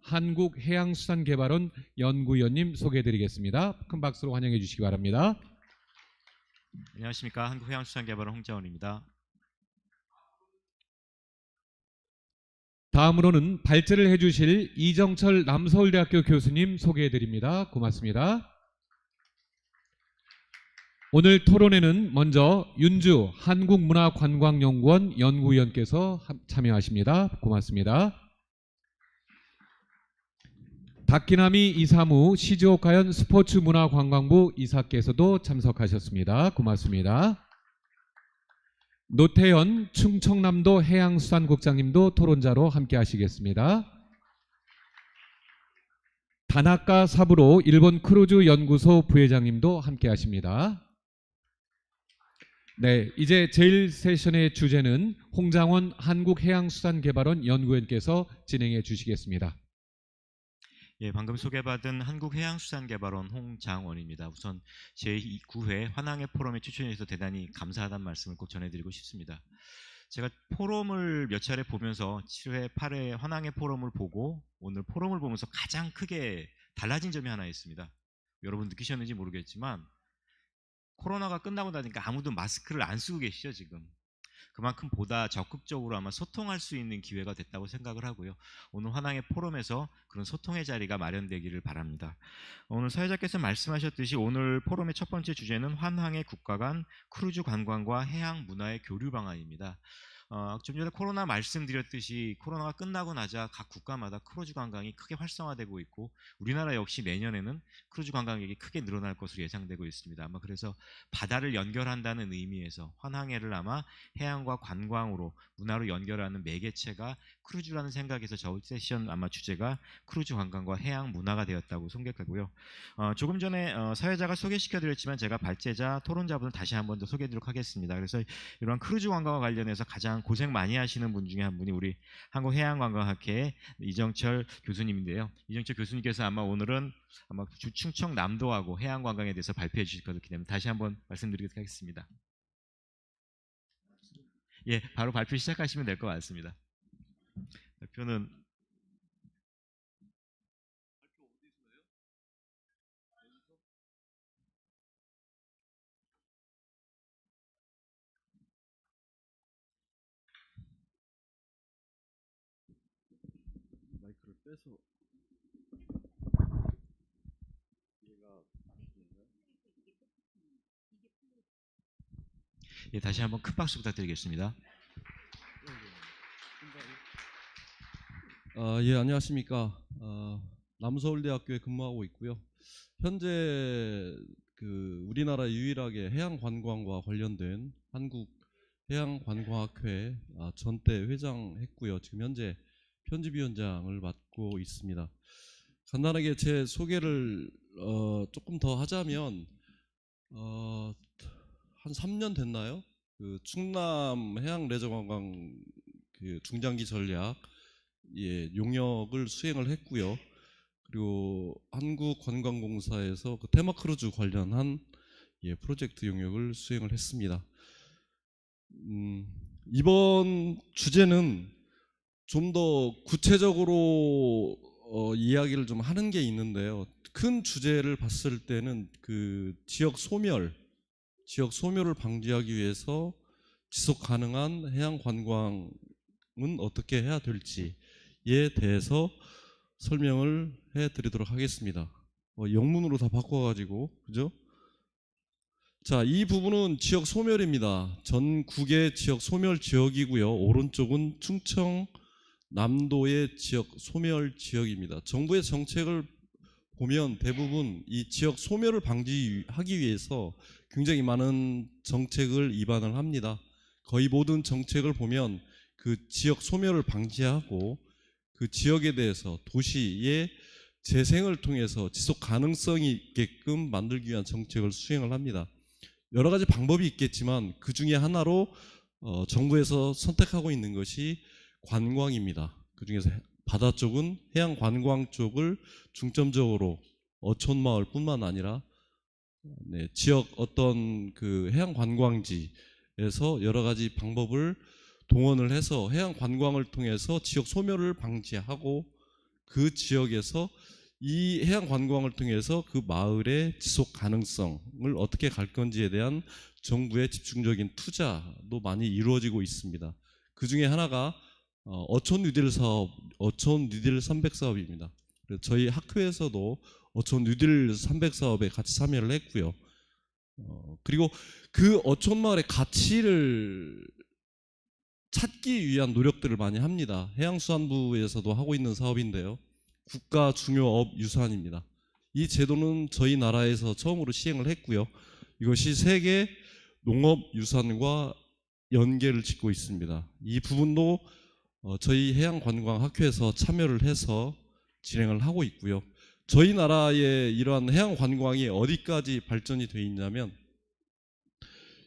한국해양수산개발원 연구위원님 소개해드리겠습니다. 큰 박수로 환영해 주시기 바랍니다. 안녕하십니까. 한국해양수산개발원 홍자원입니다. 다음으로는 발제를 해주실 이정철 남서울대학교 교수님 소개해드립니다. 고맙습니다. 오늘 토론회는 먼저 윤주 한국문화관광연구원 연구위원께서 참여하십니다. 고맙습니다. 박기남이 이사무 시즈오카현 스포츠문화관광부 이사께서도 참석하셨습니다. 고맙습니다. 노태현 충청남도 해양수산국장님도 토론자로 함께 하시겠습니다. 다나카 사부로 일본 크루즈 연구소 부회장님도 함께 하십니다. 네, 이제 제1세션의 주제는 홍장원 한국해양수산개발원 연구위원께서 진행해 주시겠습니다. 예, 방금 소개받은 한국해양수산개발원 홍장원입니다. 우선 제9회 환항해 포럼에 추천해 주셔서 대단히 감사하다는 말씀을 꼭 전해드리고 싶습니다. 제가 포럼을 몇 차례 보면서 7회, 8회 환항해 포럼을 보고 오늘 포럼을 보면서 가장 크게 달라진 점이 하나 있습니다. 여러분 느끼셨는지 모르겠지만 코로나가 끝나고 나니까 아무도 마스크를 안 쓰고 계시죠 지금. 그만큼 보다 적극적으로 아마 소통할 수 있는 기회가 됐다고 생각을 하고요. 오늘 환항해 포럼에서 그런 소통의 자리가 마련되기를 바랍니다. 오늘 사회자께서 말씀하셨듯이 오늘 포럼의 첫 번째 주제는 환항해 국가 간 크루즈 관광과 해양 문화의 교류 방안입니다. 좀 전에 코로나 말씀드렸듯이 코로나가 끝나고 나자 각 국가마다 크루즈 관광이 크게 활성화되고 있고 우리나라 역시 내년에는 크루즈 관광객이 크게 늘어날 것으로 예상되고 있습니다. 아마 그래서 바다를 연결한다는 의미에서 환항해를 아마 해양과 관광으로 문화로 연결하는 매개체가 크루즈라는 생각에서 저 세션 아마 주제가 크루즈 관광과 해양 문화가 되었다고 생각하고요. 조금 전에 사회자가 소개시켜드렸지만 제가 발제자 토론자분을 다시 한 번 더 소개해드리도록 하겠습니다. 그래서 이러한 크루즈 관광과 관련해서 가장 고생 많이 하시는 분 중에 한 분이 우리 한국해양관광학회 이정철 교수님인데요. 이정철 교수님께서 아마 오늘은 아마 충청남도하고 해양관광에 대해서 발표해 주실 것을 기대합니다. 다시 한번 말씀드리도록 하겠습니다. 예, 바로 발표 시작하시면 될 것 같습니다. 발표는 마이크를 빼서 예, 다시 한번 큰 박수 부탁드리겠습니다. 예, 안녕하십니까. 남서울대학교에 근무하고 있고요. 현재 우리나라 유일하게 해양관광과 관련된 한국해양관광학회 전대 회장했고요. 지금 현재 편집위원장을 맡고 있습니다. 간단하게 제 소개를 조금 더 하자면 한 3년 됐나요? 충남 해양레저관광 중장기 전략 용역을 수행을 했고요. 그리고 한국관광공사에서 테마크루즈 관련한 프로젝트 용역을 수행을 했습니다. 이번 주제는 좀 더 구체적으로 이야기를 좀 하는 게 있는데요. 큰 주제를 봤을 때는 지역 소멸을 방지하기 위해서 지속 가능한 해양 관광은 어떻게 해야 될지에 대해서 설명을 해드리도록 하겠습니다. 영문으로 다 바꿔가지고 그죠? 자, 이 부분은 지역 소멸입니다. 전국의 지역 소멸 지역이고요. 오른쪽은 충청남도의 지역 소멸 지역입니다. 정부의 정책을 보면 대부분 이 지역 소멸을 방지하기 위해서 굉장히 많은 정책을 입안을 합니다. 거의 모든 정책을 보면 그 지역 소멸을 방지하고 그 지역에 대해서 도시의 재생을 통해서 지속 가능성이 있게끔 만들기 위한 정책을 수행을 합니다. 여러 가지 방법이 있겠지만 그 중에 하나로 정부에서 선택하고 있는 것이 관광입니다. 그 중에서 바다 쪽은 해양 관광 쪽을 중점적으로 어촌마을뿐만 아니라 지역 어떤 해양 관광지에서 여러 가지 방법을 동원을 해서 해양 관광을 통해서 지역 소멸을 방지하고 그 지역에서 이 해양 관광을 통해서 그 마을의 지속 가능성을 어떻게 갈 건지에 대한 정부의 집중적인 투자도 많이 이루어지고 있습니다. 그 중에 하나가 어촌 뉴딜 사업, 어촌 뉴딜 300 사업입니다. 그래서 저희 학교에서도 어촌 뉴딜 300 사업에 같이 참여를 했고요. 그리고 그 어촌 마을의 가치를 찾기 위한 노력들을 많이 합니다. 해양수산부에서도 하고 있는 사업인데요. 국가 중요업 유산입니다. 이 제도는 저희 나라에서 처음으로 시행을 했고요. 이것이 세계 농업 유산과 연계를 짓고 있습니다. 이 부분도 저희 해양관광학회에서 참여를 해서 진행을 하고 있고요. 저희 나라의 이러한 해양관광이 어디까지 발전이 되어 있냐면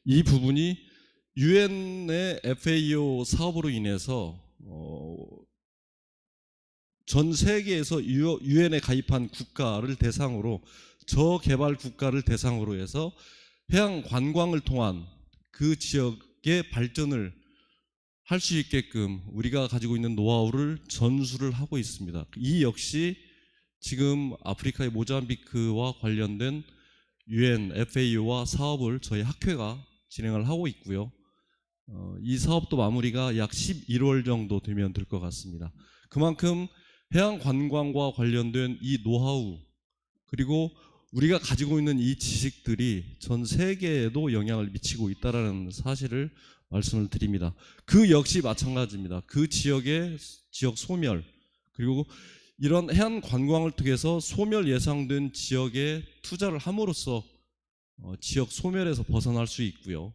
이 부분이 유엔의 FAO 사업으로 인해서 전 세계에서 유엔에 가입한 국가를 대상으로 저개발 국가를 대상으로 해서 해양 관광을 통한 그 지역의 발전을 할 수 있게끔 우리가 가지고 있는 노하우를 전수를 하고 있습니다. 이 역시 지금 아프리카의 모잠비크와 관련된 UN, FAO와 사업을 저희 학회가 진행을 하고 있고요. 이 사업도 마무리가 약 11월 정도 되면 될 것 같습니다. 그만큼 해양 관광과 관련된 이 노하우 그리고 우리가 가지고 있는 이 지식들이 전 세계에도 영향을 미치고 있다는 사실을 말씀을 드립니다. 그 역시 마찬가지입니다. 그 지역의 지역 소멸 그리고 이런 해안 관광을 통해서 소멸 예상된 지역에 투자를 함으로써 지역 소멸에서 벗어날 수 있고요.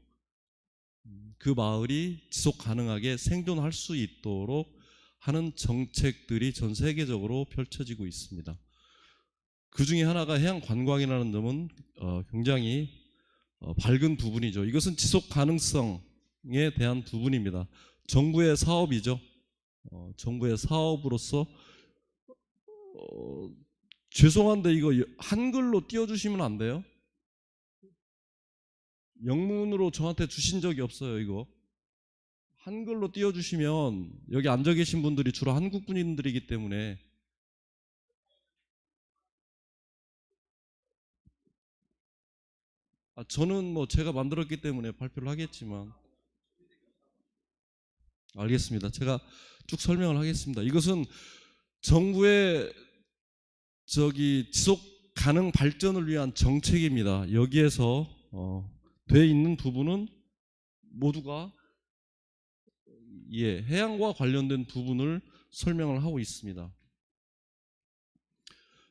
그 마을이 지속 가능하게 생존할 수 있도록 하는 정책들이 전 세계적으로 펼쳐지고 있습니다. 그 중에 하나가 해양 관광이라는 점은 굉장히 밝은 부분이죠. 이것은 지속 가능성에 대한 부분입니다. 정부의 사업이죠. 정부의 사업으로서 죄송한데 이거 한글로 띄워주시면 안 돼요? 영문으로 저한테 주신 적이 없어요. 이거 한글로 띄워주시면 여기 앉아 계신 분들이 주로 한국 분들이기 때문에 저는 뭐 제가 만들었기 때문에 발표를 하겠지만 알겠습니다. 제가 쭉 설명을 하겠습니다. 이것은 정부의 지속 가능 발전을 위한 정책입니다. 여기에서 돼 있는 부분은 모두가 해양과 관련된 부분을 설명을 하고 있습니다.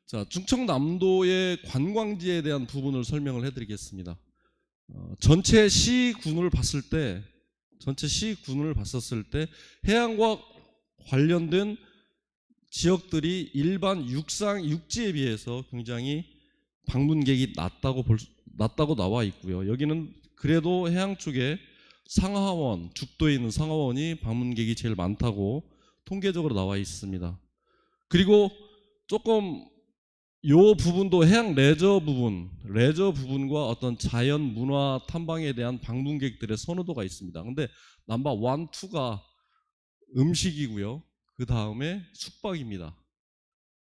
자, 충청남도의 관광지에 대한 부분을 설명을 해드리겠습니다. 전체 시군을 봤었을 때 해양과 관련된 지역들이 일반 육지에 비해서 굉장히 방문객이 낮다고 나와 있고요. 여기는 그래도 해양 쪽에 상하원, 죽도에 있는 상하원이 방문객이 제일 많다고 통계적으로 나와 있습니다. 그리고 조금 요 부분도 해양 레저 부분과 어떤 자연 문화 탐방에 대한 방문객들의 선호도가 있습니다. 근데 넘버 1, 2가 음식이고요. 그 다음에 숙박입니다.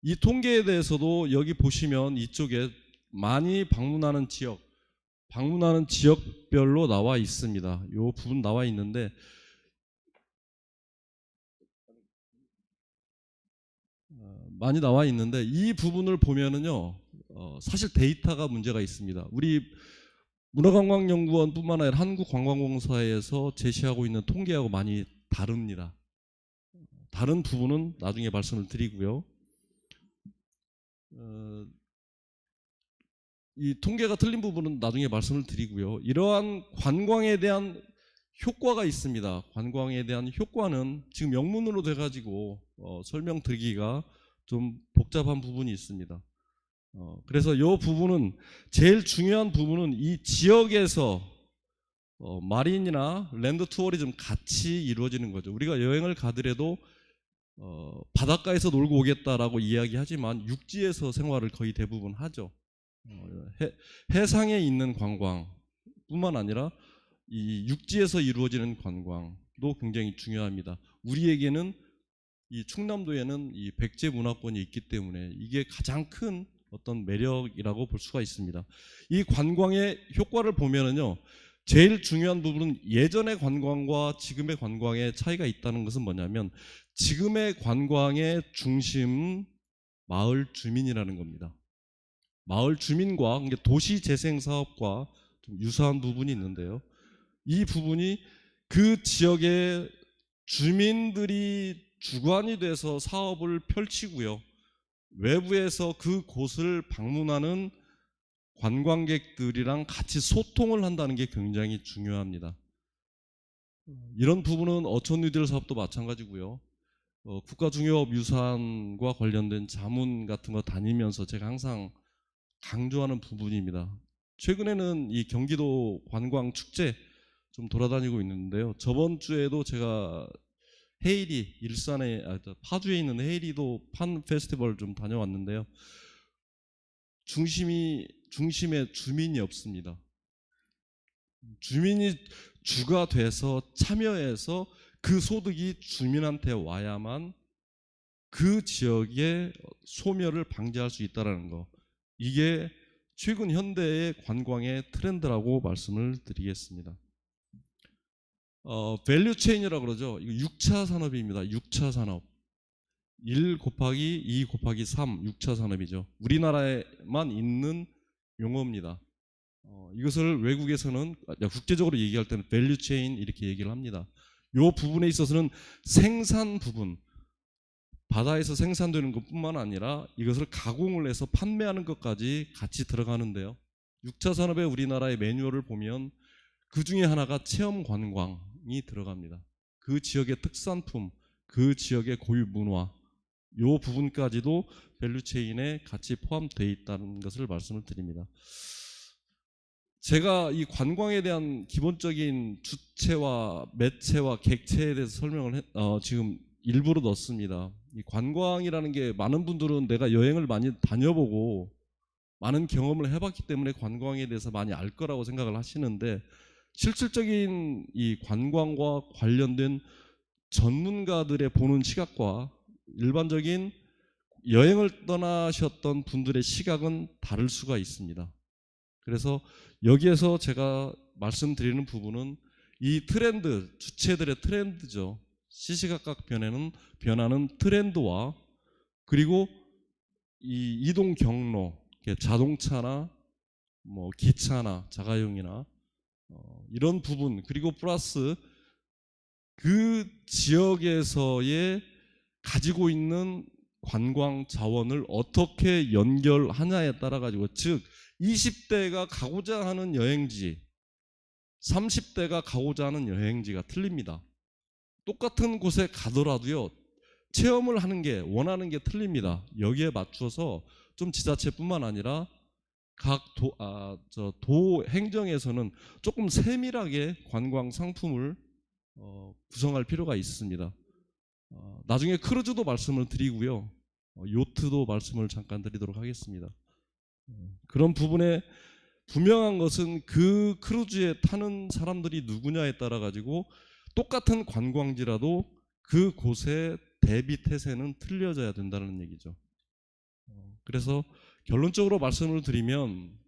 이 통계에 대해서도 여기 보시면 이쪽에 많이 방문하는 지역별로 나와 있습니다. 이 부분 나와 있는데 많이 나와 있는데 이 부분을 보면은요 사실 데이터가 문제가 있습니다. 우리 문화관광연구원뿐만 아니라 한국관광공사에서 제시하고 있는 통계하고 많이 다릅니다. 다른 부분은 나중에 말씀을 드리고요. 이 통계가 틀린 부분은 나중에 말씀을 드리고요. 이러한 관광에 대한 효과가 있습니다. 관광에 대한 효과는 지금 영문으로 돼가지고 설명드리기가 좀 복잡한 부분이 있습니다. 그래서 이 부분은 제일 중요한 부분은 이 지역에서 마린이나 랜드 투어리즘 같이 이루어지는 거죠. 우리가 여행을 가더라도 바닷가에서 놀고 오겠다라고 이야기하지만 육지에서 생활을 거의 대부분 하죠. 해상에 있는 관광뿐만 아니라 이 육지에서 이루어지는 관광도 굉장히 중요합니다. 우리에게는 이 충남도에는 이 백제 문화권이 있기 때문에 이게 가장 큰 어떤 매력이라고 볼 수가 있습니다. 이 관광의 효과를 보면은요, 제일 중요한 부분은 예전의 관광과 지금의 관광의 차이가 있다는 것은 뭐냐면, 지금의 관광의 중심 마을 주민이라는 겁니다. 마을 주민과 도시 재생 사업과 좀 유사한 부분이 있는데요. 이 부분이 그 지역의 주민들이 주관이 돼서 사업을 펼치고요. 외부에서 그 곳을 방문하는 관광객들이랑 같이 소통을 한다는 게 굉장히 중요합니다. 이런 부분은 어촌 뉴딜 사업도 마찬가지고요. 국가중요유산과 관련된 자문 같은 거 다니면서 제가 항상 강조하는 부분입니다. 최근에는 이 경기도 관광 축제 좀 돌아다니고 있는데요. 저번 주에도 제가 헤이리, 일산에 파주에 있는 헤이리도 판 페스티벌 좀 다녀왔는데요. 중심에 주민이 없습니다. 주민이 주가 돼서 참여해서 그 소득이 주민한테 와야만 그 지역의 소멸을 방지할 수 있다는 거. 이게 최근 현대의 관광의 트렌드라고 말씀을 드리겠습니다. 밸류 체인이라고 그러죠. 이거 6차 산업입니다. 6차 산업. 1 곱하기 2 곱하기 3, 6차 산업이죠. 우리나라에만 있는 용어입니다. 이것을 외국에서는 국제적으로 얘기할 때는 밸류 체인 이렇게 얘기를 합니다. 이 부분에 있어서는 생산 부분, 바다에서 생산되는 것뿐만 아니라 이것을 가공을 해서 판매하는 것까지 같이 들어가는데요. 6차 산업의 우리나라의 매뉴얼을 보면 그 중에 하나가 체험 관광이 들어갑니다. 그 지역의 특산품, 그 지역의 고유 문화, 이 부분까지도 밸류체인에 같이 포함되어 있다는 것을 말씀을 드립니다. 제가 이 관광에 대한 기본적인 주체와 매체와 객체에 대해서 설명을 지금 일부러 넣습니다. 이 관광이라는 게 많은 분들은 내가 여행을 많이 다녀보고 많은 경험을 해봤기 때문에 관광에 대해서 많이 알 거라고 생각을 하시는데, 실질적인 이 관광과 관련된 전문가들의 보는 시각과 일반적인 여행을 떠나셨던 분들의 시각은 다를 수가 있습니다. 그래서 여기에서 제가 말씀드리는 부분은 이 트렌드, 주체들의 트렌드죠. 시시각각 변하는 트렌드와, 그리고 이 이동 경로, 자동차나 뭐 기차나 자가용이나 이런 부분, 그리고 플러스 그 지역에서의 가지고 있는 관광 자원을 어떻게 연결하냐에 따라 가지고, 즉 20대가 가고자 하는 여행지, 30대가 가고자 하는 여행지가 틀립니다. 똑같은 곳에 가더라도요, 체험을 하는 게, 원하는 게 틀립니다. 여기에 맞춰서 좀 지자체뿐만 아니라 각 도 행정에서는 조금 세밀하게 관광 상품을 구성할 필요가 있습니다. 나중에 크루즈도 말씀을 드리고요, 요트도 말씀을 잠깐 드리도록 하겠습니다. 그런 부분에 분명한 것은 그 크루즈에 타는 사람들이 누구냐에 따라 가지고 똑같은 관광지라도 그 곳의 대비 태세는 틀려져야 된다는 얘기죠. 그래서 결론적으로 말씀을 드리면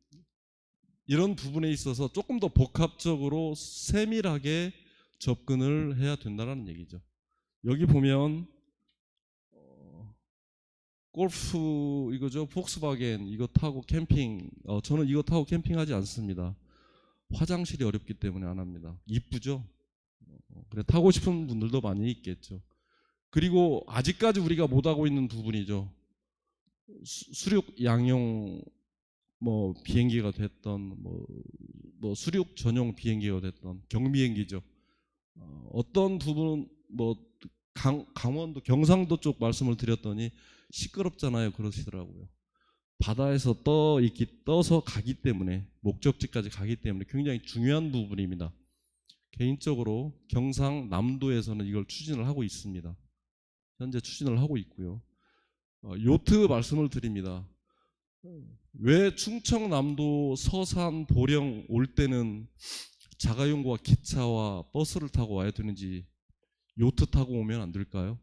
이런 부분에 있어서 조금 더 복합적으로 세밀하게 접근을 해야 된다는 얘기죠. 여기 보면 골프 이거죠. 폭스바겐 이거 타고 캠핑, 저는 이거 타고 캠핑하지 않습니다. 화장실이 어렵기 때문에 안 합니다. 이쁘죠? 그래 타고 싶은 분들도 많이 있겠죠. 그리고 아직까지 우리가 못하고 있는 부분이죠. 수륙 양용 뭐 비행기가 됐던 뭐 수륙 전용 비행기가 됐던 경비행기죠. 어떤 부분은 뭐 강원도 경상도 쪽 말씀을 드렸더니 시끄럽잖아요. 그러시더라고요. 바다에서 떠서 가기 때문에, 목적지까지 가기 때문에 굉장히 중요한 부분입니다. 개인적으로 경상남도에서는 이걸 추진을 하고 있습니다. 현재 추진을 하고 있고요. 요트 말씀을 드립니다. 왜 충청남도 서산 보령 올 때는 자가용과 기차와 버스를 타고 와야 되는지 요트 타고 오면 안 될까요?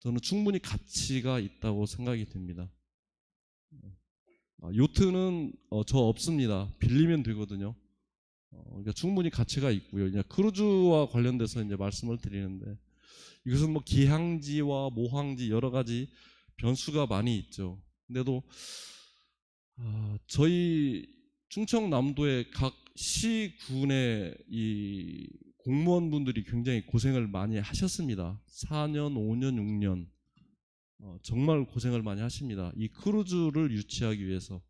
저는 충분히 가치가 있다고 생각이 듭니다. 요트는 저 없습니다. 빌리면 되거든요. 그러니까 충분히 가치가 있고요. 이제 크루즈와 관련돼서 이제 말씀을 드리는데 이것은 뭐 기항지와 모항지 여러 가지 변수가 많이 있죠. 근데도 저희 충청남도의 각 시군의 이 공무원분들이 굉장히 고생을 많이 하셨습니다. 4년, 5년, 6년 정말 고생을 많이 하십니다. 이 크루즈를 유치하기 위해서.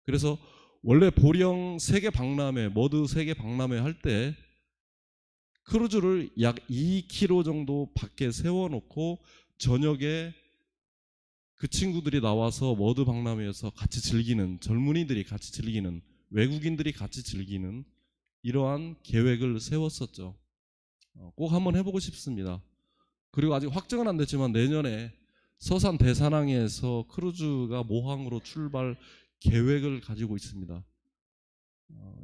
그래서 원래 보령 세계 박람회, 머드 세계 박람회 할 때 크루즈를 약 2km 정도 밖에 세워놓고 저녁에 그 친구들이 나와서 머드 박람회에서 같이 즐기는, 젊은이들이 같이 즐기는, 외국인들이 같이 즐기는 이러한 계획을 세웠었죠. 꼭 한번 해보고 싶습니다. 그리고 아직 확정은 안 됐지만 내년에 서산 대산항에서 크루즈가 모항으로 출발 계획을 가지고 있습니다.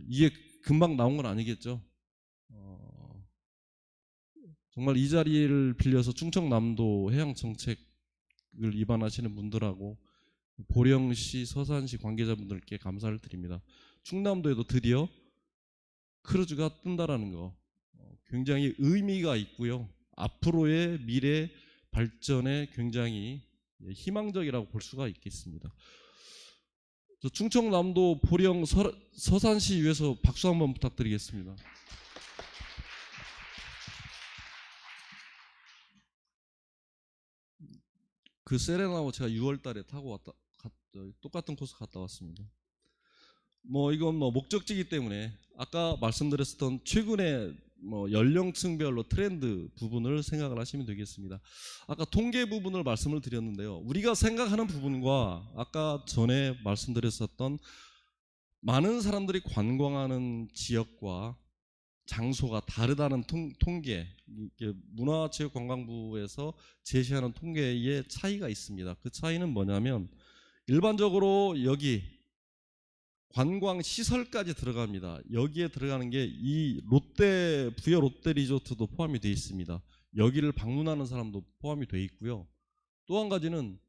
이게 금방 나온 건 아니겠죠. 정말 이 자리를 빌려서 충청남도 해양정책을 입안하시는 분들하고 보령시, 서산시 관계자분들께 감사를 드립니다. 충남도에도 드디어 크루즈가 뜬다라는 거 굉장히 의미가 있고요. 앞으로의 미래 발전에 굉장히 희망적이라고 볼 수가 있겠습니다. 충청남도 보령 서산시 위해서 박수 한번 부탁드리겠습니다. 그 세레나호 제가 6월 달에 타고 똑같은 코스 갔다 왔습니다. 뭐 이건 뭐 목적지이기 때문에 아까 말씀드렸던 최근에 뭐 연령층별로 트렌드 부분을 생각을 하시면 되겠습니다. 아까 통계 부분을 말씀을 드렸는데요. 우리가 생각하는 부분과 아까 전에 말씀드렸었던 많은 사람들이 관광하는 지역과 장소가 다르다는 통계, 문화체육관광부에서 제시하는 통계의 차이가 있습니다. 그 차이는 뭐냐면 일반적으로 여기 관광 시설까지 들어갑니다. 여기에 들어가는 게 이 부여 롯데 리조트도 포함이 되어 있습니다. 여기를 방문하는 사람도 포함이 되어 있고요. 또 한 가지는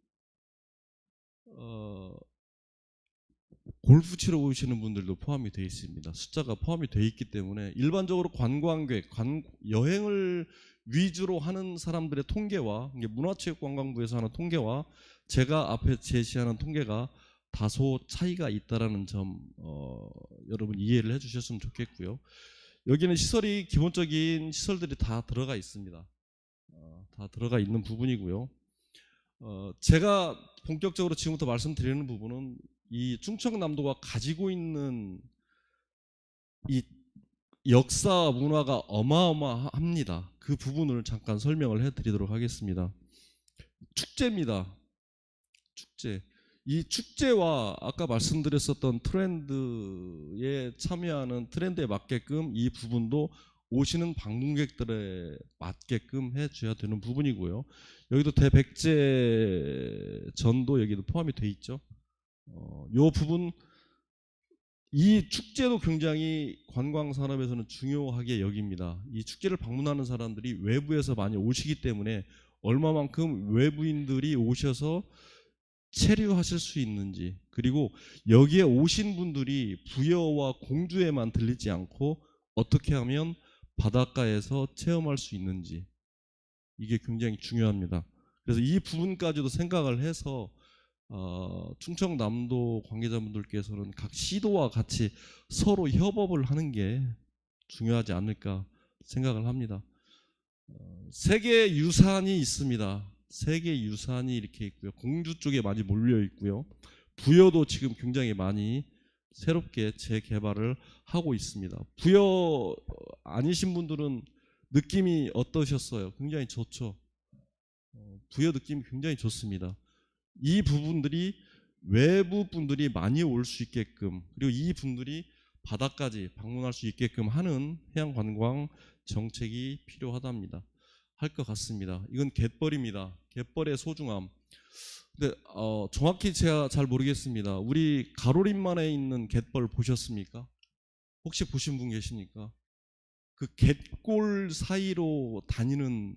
골프 치러 오시는 분들도 포함이 되어 있습니다. 숫자가 포함이 되어 있기 때문에 일반적으로 관광객, 여행을 위주로 하는 사람들의 통계와 문화체육관광부에서 하는 통계와 제가 앞에 제시하는 통계가 다소 차이가 있다라는 점 여러분 이해를 해주셨으면 좋겠고요. 여기는 시설이 기본적인 시설들이 다 들어가 있습니다. 다 들어가 있는 부분이고요. 제가 본격적으로 지금부터 말씀드리는 부분은 이 충청남도가 가지고 있는 이 역사 문화가 어마어마합니다. 그 부분을 잠깐 설명을 해드리도록 하겠습니다. 축제입니다. 축제. 이 축제와 아까 말씀드렸었던 트렌드에 참여하는 트렌드에 맞게끔 이 부분도 오시는 방문객들에 맞게끔 해줘야 되는 부분이고요. 여기도 대백제전도 여기도 포함이 돼 있죠. 이 부분 이 축제도 굉장히 관광산업에서는 중요하게 여깁니다. 이 축제를 방문하는 사람들이 외부에서 많이 오시기 때문에 얼마만큼 외부인들이 오셔서 체류하실 수 있는지, 그리고 여기에 오신 분들이 부여와 공주에만 들리지 않고 어떻게 하면 바닷가에서 체험할 수 있는지, 이게 굉장히 중요합니다. 그래서 이 부분까지도 생각을 해서 충청남도 관계자분들께서는 각 시도와 같이 서로 협업을 하는 게 중요하지 않을까 생각을 합니다. 세계 유산이 있습니다. 세계 유산이 이렇게 있고요. 공주 쪽에 많이 몰려 있고요. 부여도 지금 굉장히 많이 새롭게 재개발을 하고 있습니다. 부여 아니신 분들은 느낌이 어떠셨어요? 굉장히 좋죠. 부여 느낌이 굉장히 좋습니다. 이 부분들이 외부 분들이 많이 올 수 있게끔, 그리고 이 분들이 바다까지 방문할 수 있게끔 하는 해양관광 정책이 필요하답니다. 할 것 같습니다. 이건 갯벌입니다. 갯벌의 소중함. 근데 정확히 제가 잘 모르겠습니다. 우리 가로림만에 있는 갯벌 보셨습니까? 혹시 보신 분 계십니까? 그 갯골 사이로 다니는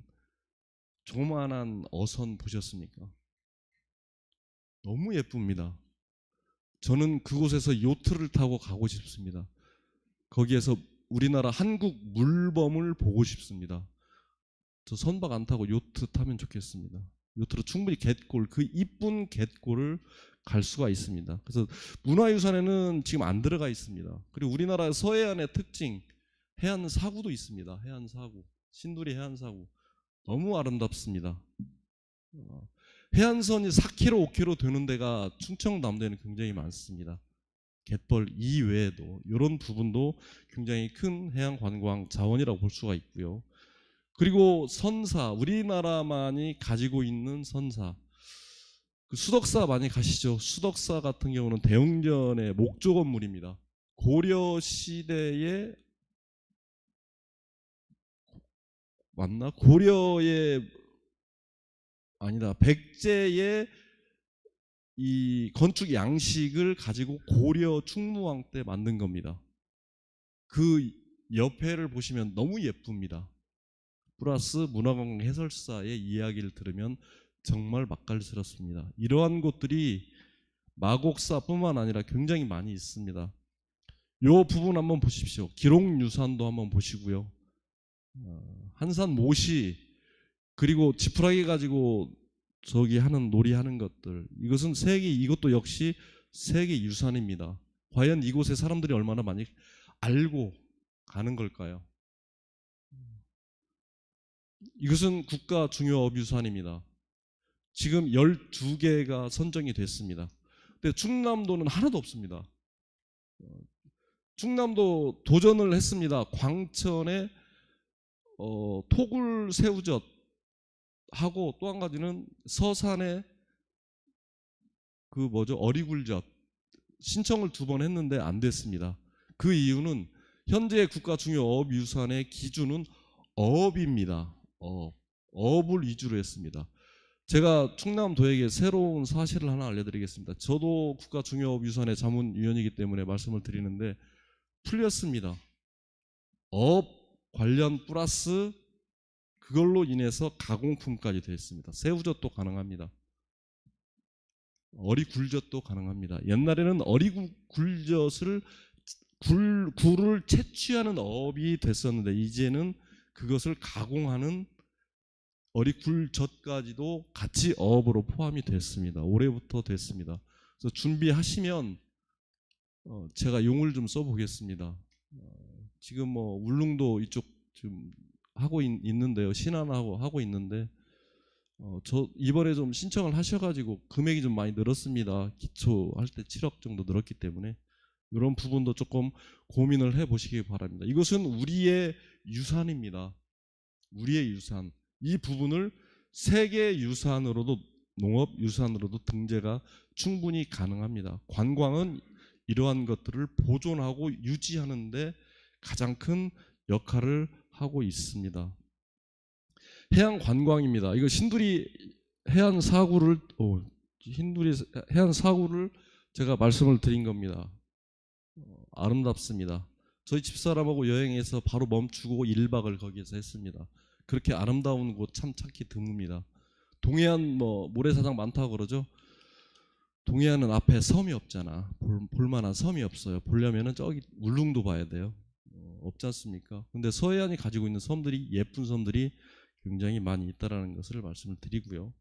조그만한 어선 보셨습니까? 너무 예쁩니다. 저는 그곳에서 요트를 타고 가고 싶습니다. 거기에서 우리나라 한국 물범을 보고 싶습니다. 저 선박 안 타고 요트 타면 좋겠습니다. 요트로 충분히 갯골, 그 이쁜 갯골을 갈 수가 있습니다. 그래서 문화유산에는 지금 안 들어가 있습니다. 그리고 우리나라 서해안의 특징, 해안 사구도 있습니다. 해안 사구, 신두리 해안 사구 너무 아름답습니다. 해안선이 4km, 5km 되는 데가 충청남도에는 굉장히 많습니다. 갯벌 이외에도 이런 부분도 굉장히 큰 해양 관광 자원이라고 볼 수가 있고요. 그리고 선사, 우리나라만이 가지고 있는 선사, 그 수덕사 많이 가시죠? 수덕사 같은 경우는 대웅전의 목조 건물입니다. 고려 시대에 맞나? 고려의 아니다. 백제의 이 건축 양식을 가지고 고려 충무왕 때 만든 겁니다. 그 옆에를 보시면 너무 예쁩니다. 플러스 문화관광 해설사의 이야기를 들으면 정말 맛깔스럽습니다. 이러한 곳들이 마곡사뿐만 아니라 굉장히 많이 있습니다. 이 부분 한번 보십시오. 기록유산도 한번 보시고요. 한산 모시 그리고 지푸라기 가지고 저기 하는 놀이하는 것들, 이것은 이것도 역시 세계 유산입니다. 과연 이곳에 사람들이 얼마나 많이 알고 가는 걸까요? 이것은 국가 중요업유산입니다. 지금 12개가 선정이 됐습니다. 근데 충남도는 하나도 없습니다. 충남도 도전을 했습니다. 광천에 토굴 새우젓 하고 또 한 가지는 서산에 어리굴젓 신청을 2번 했는데 안 됐습니다. 그 이유는 현재 국가 중요 어업유산의 기준은 어업입니다. 어업을 위주로 했습니다. 제가 충남도에게 새로운 사실을 하나 알려드리겠습니다. 저도 국가 중요 어업유산의 자문위원이기 때문에 말씀을 드리는데 풀렸습니다. 어업 관련 플러스 그걸로 인해서 가공품까지 되어 있습니다. 새우젓도 가능합니다. 어리굴젓도 가능합니다. 옛날에는 어리굴젓을 굴을 채취하는 어업이 됐었는데 이제는 그것을 가공하는 어리굴젓까지도 같이 어업으로 포함이 됐습니다. 올해부터 됐습니다. 그래서 준비하시면 제가 용을 좀 써보겠습니다. 지금 뭐 울릉도 이쪽 지금 하고 있는데요. 신안하고 하고 있는데 저 이번에 좀 신청을 하셔가지고 금액이 좀 많이 늘었습니다. 기초 할 때 7억 정도 늘었기 때문에 이런 부분도 조금 고민을 해보시기 바랍니다. 이것은 우리의 유산입니다. 우리의 유산. 이 부분을 세계 유산으로도 농업 유산으로도 등재가 충분히 가능합니다. 관광은 이러한 것들을 보존하고 유지하는데 가장 큰 역할을 하고 있습니다. 해양 관광입니다. 이거 신두리 해안 사구를 제가 말씀을 드린 겁니다. 아름답습니다. 저희 집사람하고 여행해서 바로 멈추고 1박을 거기에서 했습니다. 그렇게 아름다운 곳 참 찾기 드뭅니다. 동해안 모래사장 많다고 그러죠. 동해안은 앞에 섬이 없잖아. 볼만한 섬이 없어요. 보려면은 저기 울릉도 봐야 돼요. 없지 않습니까? 근데 서해안이 가지고 있는 섬들이 예쁜 섬들이 굉장히 많이 있다라는 것을 말씀을 드리고요.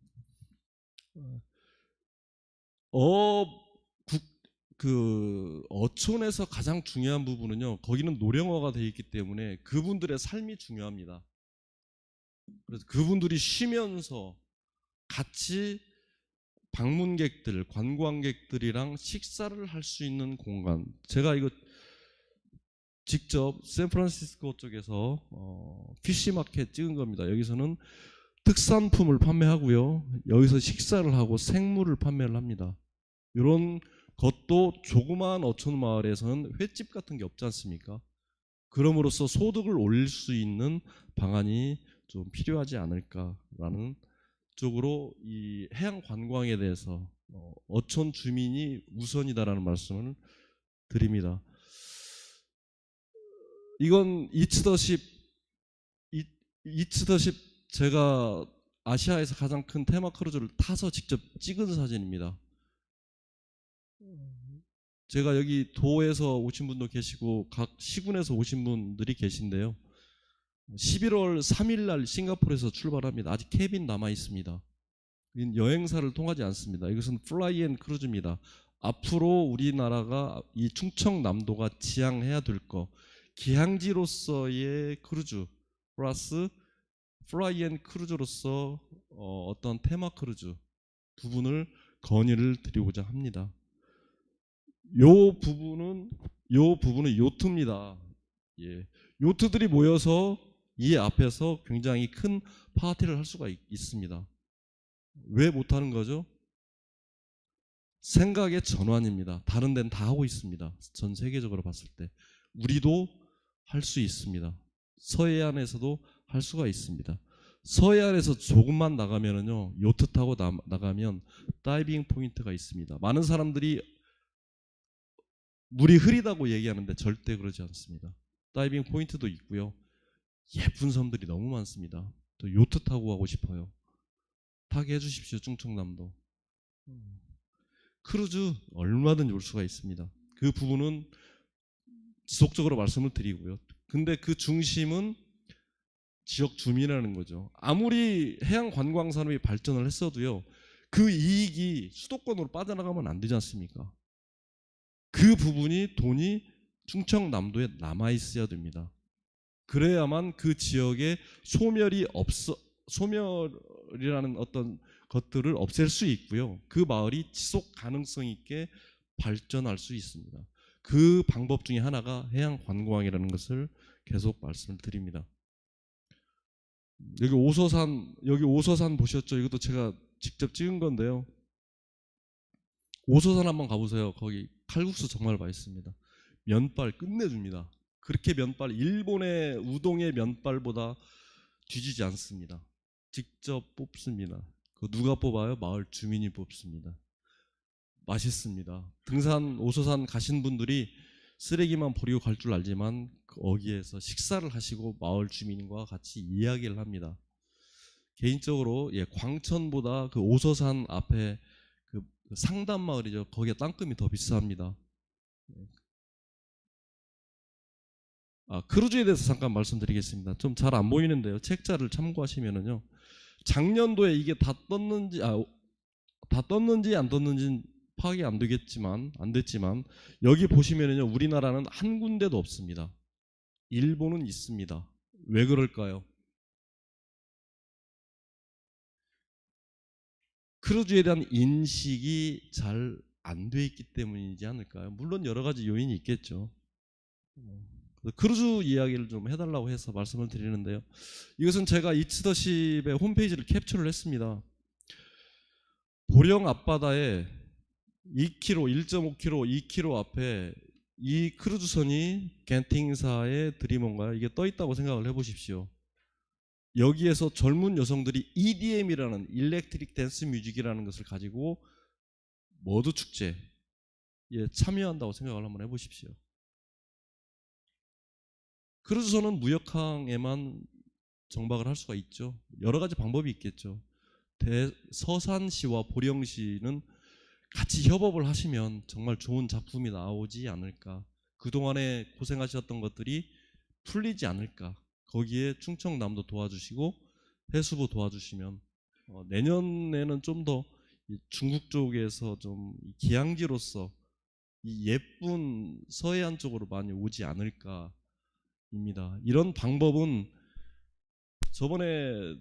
어촌에서 가장 중요한 부분은요. 거기는 노령화가 되어 있기 때문에 그분들의 삶이 중요합니다. 그래서 그분들이 쉬면서 같이 방문객들, 관광객들이랑 식사를 할 수 있는 공간. 제가 이거 직접 샌프란시스코 쪽에서 피시마켓 찍은 겁니다. 여기서는 특산품을 판매하고요. 여기서 식사를 하고 생물을 판매를 합니다. 이런 것도 조그마한 어촌 마을에서는 횟집 같은 게 없지 않습니까? 그럼으로써 소득을 올릴 수 있는 방안이 좀 필요하지 않을까라는 쪽으로 이 해양 관광에 대해서 어촌 주민이 우선이다라는 말씀을 드립니다. 이건 이츠더십 제가 아시아에서 가장 큰 테마 크루즈를 타서 직접 찍은 사진입니다. 제가 여기 도에서 오신 분도 계시고 각 시군에서 오신 분들이 계신데요. 11월 3일 날 싱가포르에서 출발합니다. 아직 캐빈 남아 있습니다. 여행사를 통하지 않습니다. 이것은 플라이 앤 크루즈입니다. 앞으로 우리나라가 이 충청남도가 지향해야 될 거, 기항지로서의 크루즈 플러스 플라이 앤 크루즈로서 어떤 테마 크루즈 부분을 건의를 드리고자 합니다. 요 부분은 요트입니다. 예. 요트들이 모여서 이 앞에서 굉장히 큰 파티를 할 수가 있습니다. 왜 못하는 거죠? 생각의 전환입니다. 다른 데는 다 하고 있습니다. 전 세계적으로 봤을 때 우리도 할 수 있습니다. 서해안에서도 할 수가 있습니다. 서해안에서 조금만 나가면은요, 요트 타고 나가면 다이빙 포인트가 있습니다. 많은 사람들이 물이 흐리다고 얘기하는데 절대 그러지 않습니다. 다이빙 포인트도 있고요. 예쁜 섬들이 너무 많습니다. 또 요트 타고 가고 싶어요. 타게 해주십시오. 충청남도. 크루즈 얼마든지 올 수가 있습니다. 그 부분은 지속적으로 말씀을 드리고요. 근데 그 중심은 지역 주민이라는 거죠. 아무리 해양 관광 산업이 발전을 했어도요, 그 이익이 수도권으로 빠져나가면 안 되지 않습니까? 그 부분이 돈이 충청남도에 남아 있어야 됩니다. 그래야만 그 지역에 소멸이라는 어떤 것들을 없앨 수 있고요. 그 마을이 지속 가능성 있게 발전할 수 있습니다. 그 방법 중에 하나가 해양 관광이라는 것을 계속 말씀을 드립니다. 여기 오서산 보셨죠? 이것도 제가 직접 찍은 건데요. 오서산 한번 가보세요. 거기 칼국수 정말 맛있습니다. 면발 끝내줍니다. 그렇게 면발, 일본의 우동의 면발보다 뒤지지 않습니다. 직접 뽑습니다. 그 누가 뽑아요? 마을 주민이 뽑습니다. 맛있습니다. 등산 오서산 가신 분들이 쓰레기만 버리고 갈 줄 알지만 거기에서 식사를 하시고 마을 주민과 같이 이야기를 합니다. 개인적으로 광천보다 그 오서산 앞에 그 상담 마을이죠. 거기에 땅금이 더 비쌉니다. 크루즈에 대해서 잠깐 말씀드리겠습니다. 좀 잘 안 보이는데요. 책자를 참고하시면은요. 작년도에 이게 다 떴는지 안 떴는지는 파악이 안 됐지만 여기 보시면은요. 우리나라는 한 군데도 없습니다. 일본은 있습니다. 왜 그럴까요? 크루즈에 대한 인식이 잘 안 돼 있기 때문이지 않을까요? 물론 여러 가지 요인이 있겠죠. 크루즈 이야기를 좀 해달라고 해서 말씀을 드리는데요. 이것은 제가 이츠더십의 홈페이지를 캡처를 했습니다. 보령 앞바다에 2km, 1.5km, 2km 앞에 이 크루즈선이 겐팅사의 드리머인가요? 이게 떠 있다고 생각을 해보십시오. 여기에서 젊은 여성들이 EDM이라는 일렉트릭 댄스 뮤직이라는 것을 가지고 머드 축제에 참여한다고 생각을 한번 해보십시오. 크루즈선은 무역항에만 정박을 할 수가 있죠. 여러 가지 방법이 있겠죠. 서산시와 보령시는 같이 협업을 하시면 정말 좋은 작품이 나오지 않을까. 그동안에 고생하셨던 것들이 풀리지 않을까. 거기에 충청남도 도와주시고 해수부 도와주시면 내년에는 좀 더 중국 쪽에서 좀 기항지로서 이 예쁜 서해안 쪽으로 많이 오지 않을까 입니다. 이런 방법은 저번에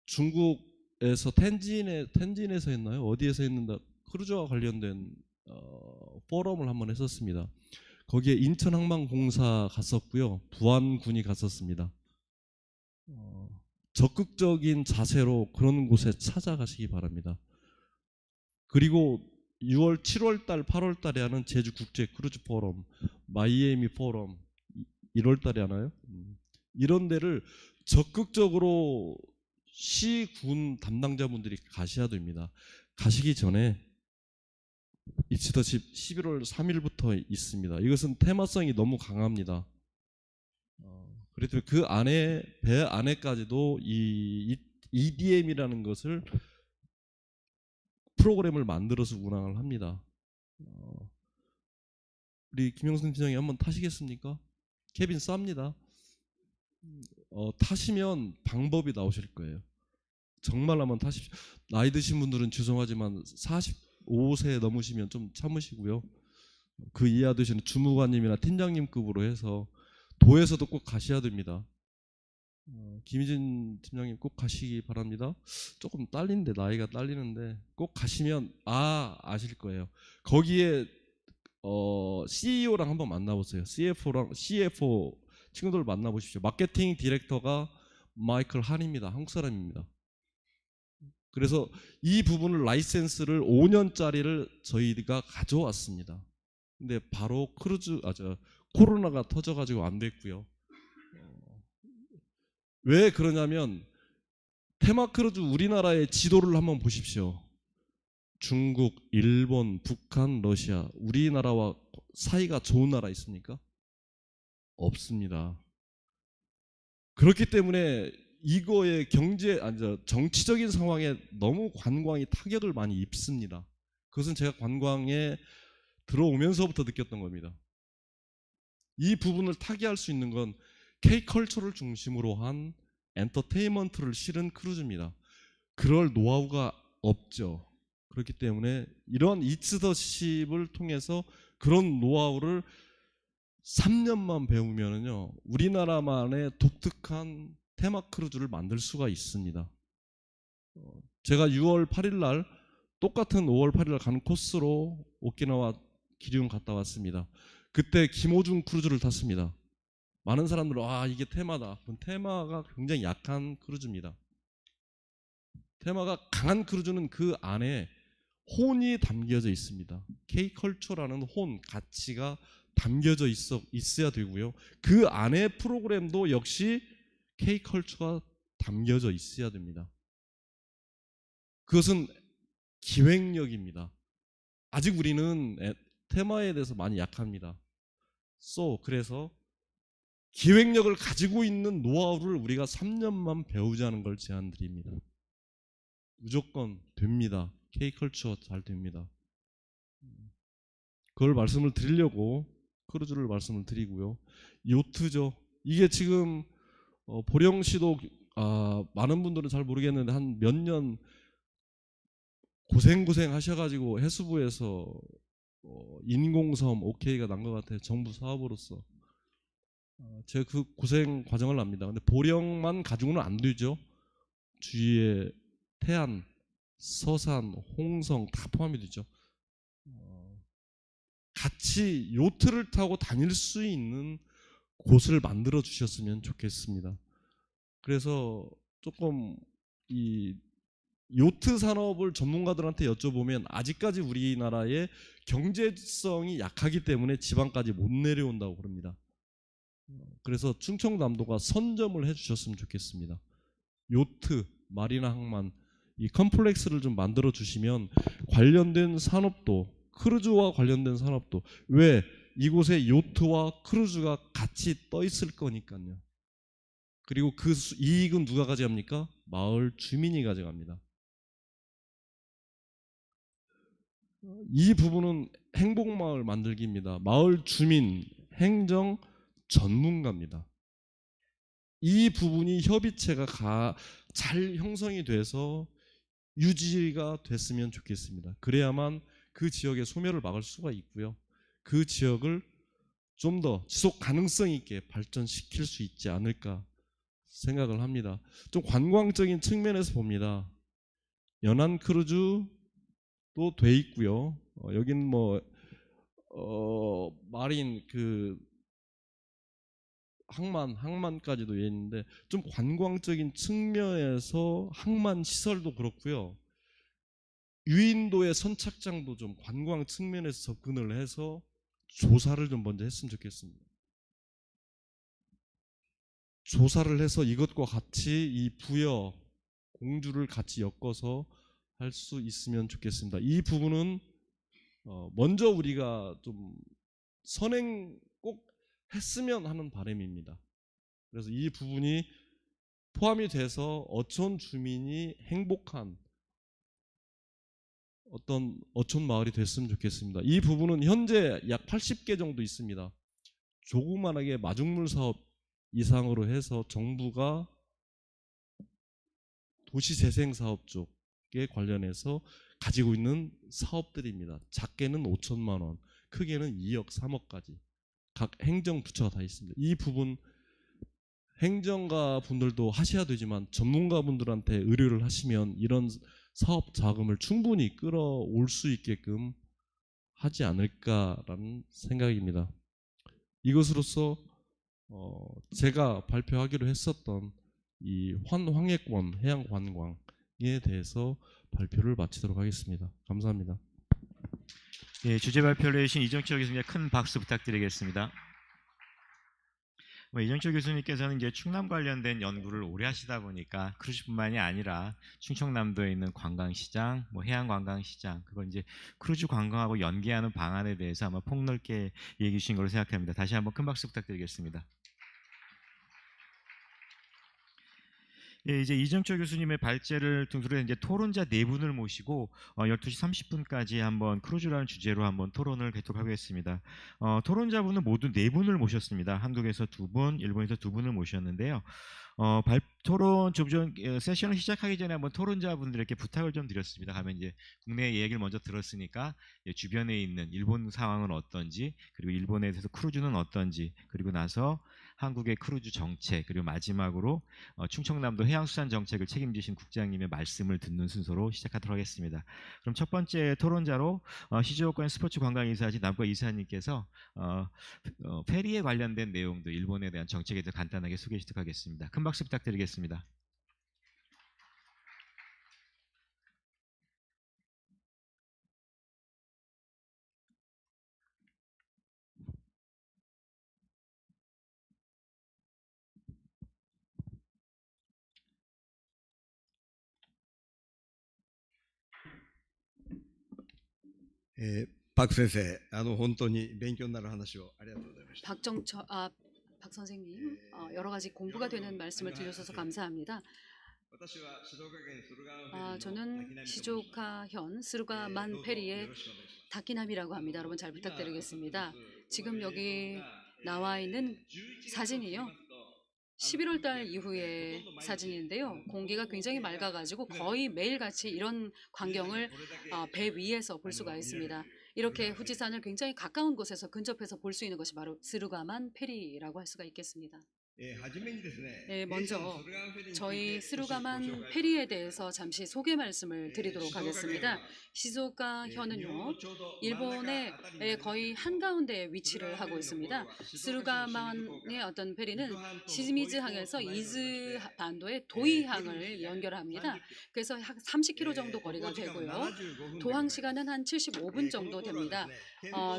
중국에서 텐진에서 했나요? 어디에서 했는데 크루즈와 관련된 포럼을 한번 했었습니다. 거기에 인천항만공사 갔었고요. 부안군이 갔었습니다. 적극적인 자세로 그런 곳에 찾아가시기 바랍니다. 그리고 6월, 7월 달, 8월 달에 하는 제주 국제 크루즈 포럼, 마이애미 포럼 1월 달에 하나요? 이런 데를 적극적으로 시군 담당자분들이 가셔야 됩니다. 가시기 전에 이츠더십 11월 3일부터 있습니다. 이것은 테마성이 너무 강합니다. 그래도 그 안에 배 안에까지도 이 EDM이라는 것을 프로그램을 만들어서 운항을 합니다. 우리 김영순 팀장님 한번 타시겠습니까? 캐빈 쌉니다. 타시면 방법이 나오실 거예요. 정말 한번 타십시오. 나이 드신 분들은 죄송하지만 45세 넘으시면 좀 참으시고요. 그 이하 되시는 주무관님이나 팀장님급으로 해서 도에서도 꼭 가셔야 됩니다. 김희진 팀장님 꼭 가시기 바랍니다. 조금 딸리는데, 나이가 딸리는데 꼭 가시면 아실 거예요. 거기에 CEO랑 한번 만나보세요. CFO 친구들 만나보십시오. 마케팅 디렉터가 마이클 한입니다. 한국 사람입니다. 그래서 이 부분을 라이센스를 5년짜리를 저희가 가져왔습니다. 근데 바로 코로나가 터져가지고 안 됐고요. 왜 그러냐면 테마크루즈 우리나라의 지도를 한번 보십시오. 중국, 일본, 북한, 러시아, 우리나라와 사이가 좋은 나라 있습니까? 없습니다. 그렇기 때문에 이거의 정치적인 상황에 너무 관광이 타격을 많이 입습니다. 그것은 제가 관광에 들어오면서부터 느꼈던 겁니다. 이 부분을 타개할 수 있는 건 K컬처를 중심으로 한 엔터테인먼트를 실은 크루즈입니다. 그럴 노하우가 없죠. 그렇기 때문에 이런 이츠더십을 통해서 그런 노하우를 3년만 배우면은요, 우리나라만의 독특한 테마 크루즈를 만들 수가 있습니다. 제가 6월 8일 날 똑같은 5월 8일 날 가는 코스로 오키나와 기럝 갔다 왔습니다. 그때 김호중 크루즈를 탔습니다. 많은 사람들은 이게 테마다. 테마가 굉장히 약한 크루즈입니다. 테마가 강한 크루즈는 그 안에 혼이 담겨져 있습니다. K컬처라는 혼, 가치가 담겨져 있어야 되고요. 그 안에 프로그램도 역시 K컬처가 담겨져 있어야 됩니다. 그것은 기획력입니다. 아직 우리는 테마에 대해서 많이 약합니다. 그래서 기획력을 가지고 있는 노하우를 우리가 3년만 배우자는 걸 제안드립니다. 무조건 됩니다. K컬처 잘 됩니다. 그걸 말씀을 드리려고 크루즈를 말씀을 드리고요. 요트죠. 이게 지금 보령시도 많은 분들은 잘 모르겠는데 한 몇 년 고생 하셔가지고 해수부에서 인공섬 OK가 난 것 같아요. 정부 사업으로서. 제가 그 고생 과정을 압니다. 근데 보령만 가지고는 안 되죠. 주위에 태안, 서산, 홍성 다 포함이 되죠. 같이 요트를 타고 다닐 수 있는 곳을 만들어 주셨으면 좋겠습니다. 그래서 조금 이 요트 산업을 전문가들한테 여쭤보면 아직까지 우리나라의 경제성이 약하기 때문에 지방까지 못 내려온다고 그럽니다. 그래서 충청남도가 선점을 해주셨으면 좋겠습니다. 요트, 마리나 항만 이 컴플렉스를 좀 만들어 주시면 관련된 산업도, 크루즈와 관련된 산업도, 왜 이곳에 요트와 크루즈가 같이 떠 있을 거니까요. 그리고 그 이익은 누가 가져갑니까? 마을 주민이 가져갑니다. 이 부분은 행복마을 만들기입니다. 마을 주민, 행정 전문가입니다. 이 부분이 협의체가 잘 형성이 돼서 유지가 됐으면 좋겠습니다. 그래야만 그 지역의 소멸을 막을 수가 있고요. 그 지역을 좀 더 지속 가능성 있게 발전시킬 수 있지 않을까 생각을 합니다. 좀 관광적인 측면에서 봅니다. 연안 크루즈도 돼 있고요. 여기는 마린 항만까지도 있는데 좀 관광적인 측면에서 항만 시설도 그렇고요. 유인도의 선착장도 좀 관광 측면에서 접근을 해서 조사를 좀 먼저 했으면 좋겠습니다. 조사를 해서 이것과 같이 이 부여 공주를 같이 엮어서 할 수 있으면 좋겠습니다. 이 부분은 먼저 우리가 좀 선행 꼭 했으면 하는 바람입니다. 그래서 이 부분이 포함이 돼서 어촌 주민이 행복한 어떤 어촌 마을이 됐으면 좋겠습니다. 이 부분은 현재 약 80개 정도 있습니다. 조그만하게 마중물 사업 이상으로 해서 정부가 도시재생 사업 쪽에 관련해서 가지고 있는 사업들입니다. 작게는 5천만 원, 크게는 2억, 3억까지 각 행정부처가 다 있습니다. 이 부분 행정가 분들도 하셔야 되지만 전문가 분들한테 의뢰를 하시면 이런 사업 자금을 충분히 끌어올 수 있게끔 하지 않을까라는 생각입니다. 이것으로서 제가 발표하기로 했었던 이 환황해권 해양관광에 대해서 발표를 마치도록 하겠습니다. 감사합니다. 예, 주제 발표를 해주신 이정철 교수님 큰 박수 부탁드리겠습니다. 이정철 교수님께서는 이제 충남 관련된 연구를 오래 하시다 보니까 크루즈뿐만이 아니라 충청남도에 있는 관광시장, 해양관광시장, 그걸 이제 크루즈 관광하고 연계하는 방안에 대해서 아마 폭넓게 얘기해 주신 걸로 생각합니다. 다시 한번 큰 박수 부탁드리겠습니다. 예, 이제 이정철 교수님의 발제를 둔으로 이제 토론자 4분을 모시고 12시 30분까지 한번 크루즈라는 주제로 한번 토론을 계속하겠습니다. 토론자분은 모두 4분을 모셨습니다. 한국에서 2분, 일본에서 2분을 모셨는데요. 토론 세션을 시작하기 전에 한번 토론자분들에게 부탁을 좀 드렸습니다. 하면 이제 국내 얘기를 먼저 들었으니까 주변에 있는 일본 상황은 어떤지, 그리고 일본에 대해서 크루즈는 어떤지, 그리고 나서 한국의 크루즈 정책, 그리고 마지막으로 충청남도 해양수산 정책을 책임지신 국장님의 말씀을 듣는 순서로 시작하도록 하겠습니다. 그럼 첫 번째 토론자로 시즈오카현 스포츠 관광이사지 남과 이사님께서 페리에 관련된 내용도 일본에 대한 정책에 대해서 간단하게 소개해 주도록 하겠습니다. 큰 박수 부탁드리겠습니다. 박先生、本当に勉強になる話をありがとうございました。 박 선생님, 여러 가지 공부가 되는 말씀을 들려주셔서 감사합니다. 저는 시즈오카현 스루가만 페리의 다키나미라고 합니다. 여러분 잘 부탁드리겠습니다. 지금 여기 나와 있는 사진이요. 11월 달 이후의 사진인데요. 공기가 굉장히 맑아가지고 거의 매일같이 이런 광경을 배 위에서 볼 수가 있습니다. 이렇게 후지산을 굉장히 가까운 곳에서 근접해서 볼 수 있는 것이 바로 스루가만 페리라고 할 수가 있겠습니다. 네, 먼저 저희 스루가만 페리에 대해서 잠시 소개 말씀을 드리도록 하겠습니다. 시즈오카현은요, 일본의 거의 한가운데에 위치를 하고 있습니다. 스루가만의 어떤 페리는 시즈미즈항에서 이즈 반도의 도이항을 연결합니다. 그래서 약 30km 정도 거리가 되고요. 도항 시간은 한 75분 정도 됩니다.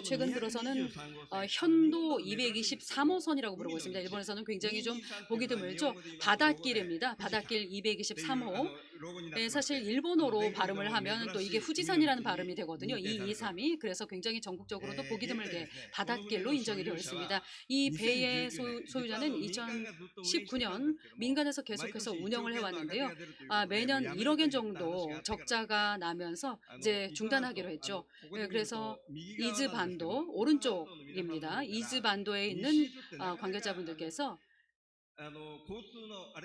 최근 들어서는 현도 223호선이라고 부르고 있습니다. 일본에서는 굉장히 좀 보기 드물죠. 바닷길입니다. 바닷길 223호. 사실 일본어로 발음을 하면 또 이게 후지산이라는 발음이 되거든요. 223이. 그래서 굉장히 전국적으로도 보기 드물게 바닷길로 인정이 되어 있습니다. 이 배의 소유자는 2019년 민간에서 계속해서 운영을 해왔는데요. 매년 1억엔 정도 적자가 나면서 이제 중단하기로 했죠. 그래서 이즈 반도 오른쪽입니다. 이즈 반도에 있는 관계자분들께서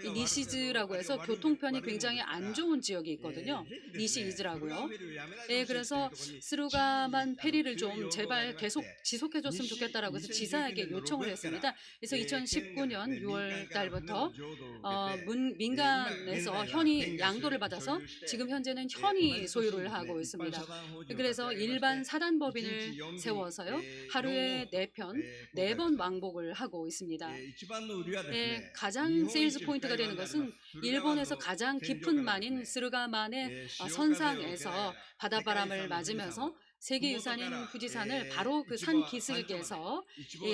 이 니시즈라고 해서 교통편이 굉장히 안 좋은 지역이 있거든요. 니시이즈라고요. 그래서 스루가만 페리를 좀 제발 계속 지속해줬으면 좋겠다라고 해서 지사에게 요청을 했습니다. 그래서 2019년 6월 달부터 민간에서 현이 양도를 받아서 지금 현재는 현이 소유를 하고 있습니다. 그래서 일반 사단법인을 세워서요. 하루에 4편, 4번 왕복을 하고 있습니다. 가장 세일즈 포인트가 되는 것은 일본에서 가장 깊은 만인 스루가만의 선상에서 바닷바람을 맞으면서 세계유산인 후지산을 바로 그 산 기슭에서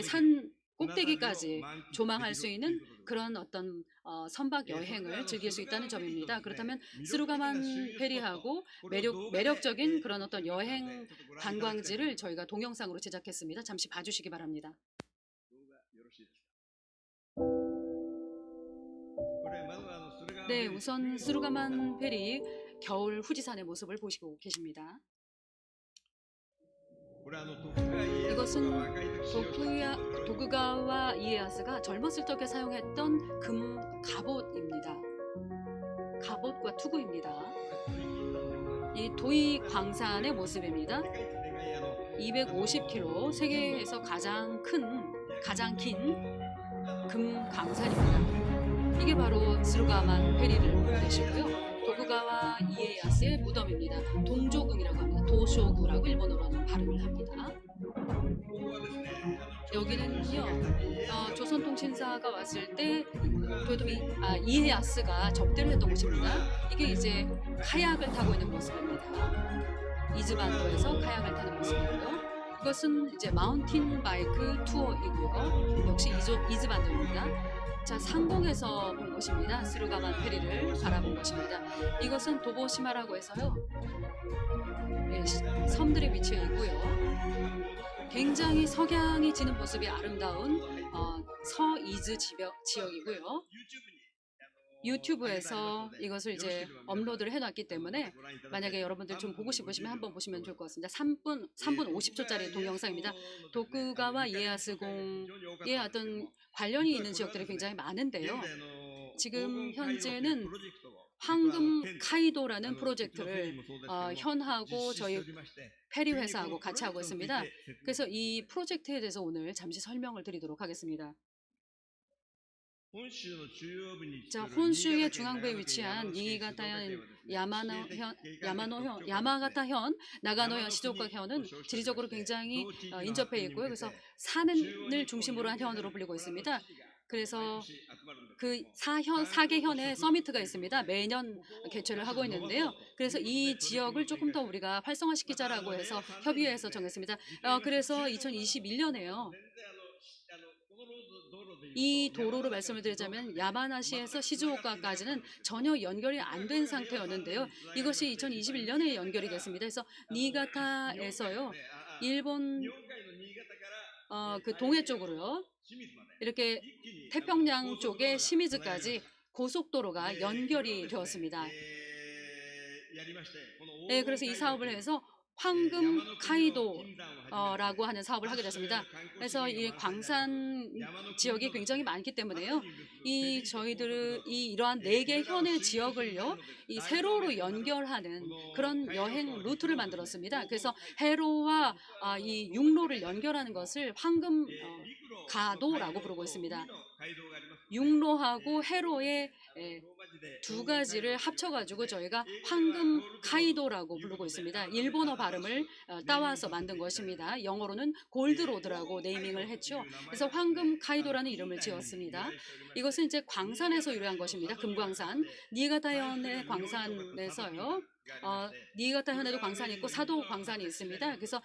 산 꼭대기까지 조망할 수 있는 그런 어떤 선박 여행을 즐길 수 있다는 점입니다. 그렇다면 스루가만 페리하고 매력적인 그런 어떤 여행 관광지를 저희가 동영상으로 제작했습니다. 잠시 봐주시기 바랍니다. 네, 우선 스루가만 페리 겨울 후지산의 모습을 보시고 계십니다. 이것은 도쿠가와 이에야스가 젊었을 적에 사용했던 금 갑옷입니다. 갑옷과 투구입니다. 이 도이 광산의 모습입니다. 250km, 세계에서 가장 긴 금 광산입니다. 이게 바로 스루가만 페리를 보고 계시고요. 도쿠가와 이에야스의 무덤입니다. 동조궁이라고 합니다. 도쇼구라고 일본어로는 발음을 합니다. 여기는요, 조선통신사가 왔을 때 이에야스가 접대를 했던 곳입니다. 이게 이제 카약을 타고 있는 모습입니다. 이즈반도에서 카약을 타는 모습이고요. 이것은 이제 마운틴 바이크 투어이고요. 역시 이즈반도입니다. 자, 상공에서 본 것입니다. 스루가만 페리를 바라본 것입니다. 이것은 도보시마라고 해서요, 네, 섬들의 위치해 있고요. 굉장히 석양이 지는 모습이 아름다운 서이즈 지역이고요. 유튜브에서 이것을 이제 업로드를 해놨기 때문에 만약에 여러분들 좀 보고 싶으시면 한번 보시면 좋을 것 같습니다. 3분 50초짜리 동영상입니다. 도쿠가와 이에야스 공의 어떤 관련이 있는 지역들이 굉장히 많은데요. 지금 현재는 황금 카이도라는 프로젝트를 현하고 저희 페리 회사하고 같이 하고 있습니다. 그래서 이 프로젝트에 대해서 오늘 잠시 설명을 드리도록 하겠습니다. 자, 혼슈의 중앙부에 위치한 니이가타현, 야마가타현, 나가노현, 시조카현은 지리적으로 굉장히 인접해 있고요. 그래서 산을 중심으로 한 현으로 불리고 있습니다. 그래서 그 4개 현의 서미트가 있습니다. 매년 개최를 하고 있는데요. 그래서 이 지역을 조금 더 우리가 활성화시키자라고 해서 협의회에서 정했습니다. 그래서 2021년에요. 이 도로로 말씀을 드리자면 야마나시에서 시즈오카까지는 전혀 연결이 안 된 상태였는데요. 이것이 2021년에 연결이 됐습니다. 그래서 니가타에서요, 일본 그 동해 쪽으로요, 이렇게 태평양 쪽의 시미즈까지 고속도로가 연결이 되었습니다. 네, 그래서 이 사업을 해서 황금 카이도라고 하는 사업을 하게 됐습니다. 그래서 이 광산 지역이 굉장히 많기 때문에요. 이러한 4개 현의 지역을요, 이 세로로 연결하는 그런 여행 루트를 만들었습니다. 그래서 해로와 이 육로를 연결하는 것을 황금 가도라고 부르고 있습니다. 육로하고 해로의 두 가지를 합쳐가지고 저희가 황금 카이도라고 부르고 있습니다. 일본어 발음을 따와서 만든 것입니다. 영어로는 골드로드라고 네이밍을 했죠. 그래서 황금 카이도라는 이름을 지었습니다. 이것은 이제 광산에서 유래한 것입니다. 금광산. 니가타현의 광산에서요. 니가타현에도 광산이 있고 사도 광산이 있습니다. 그래서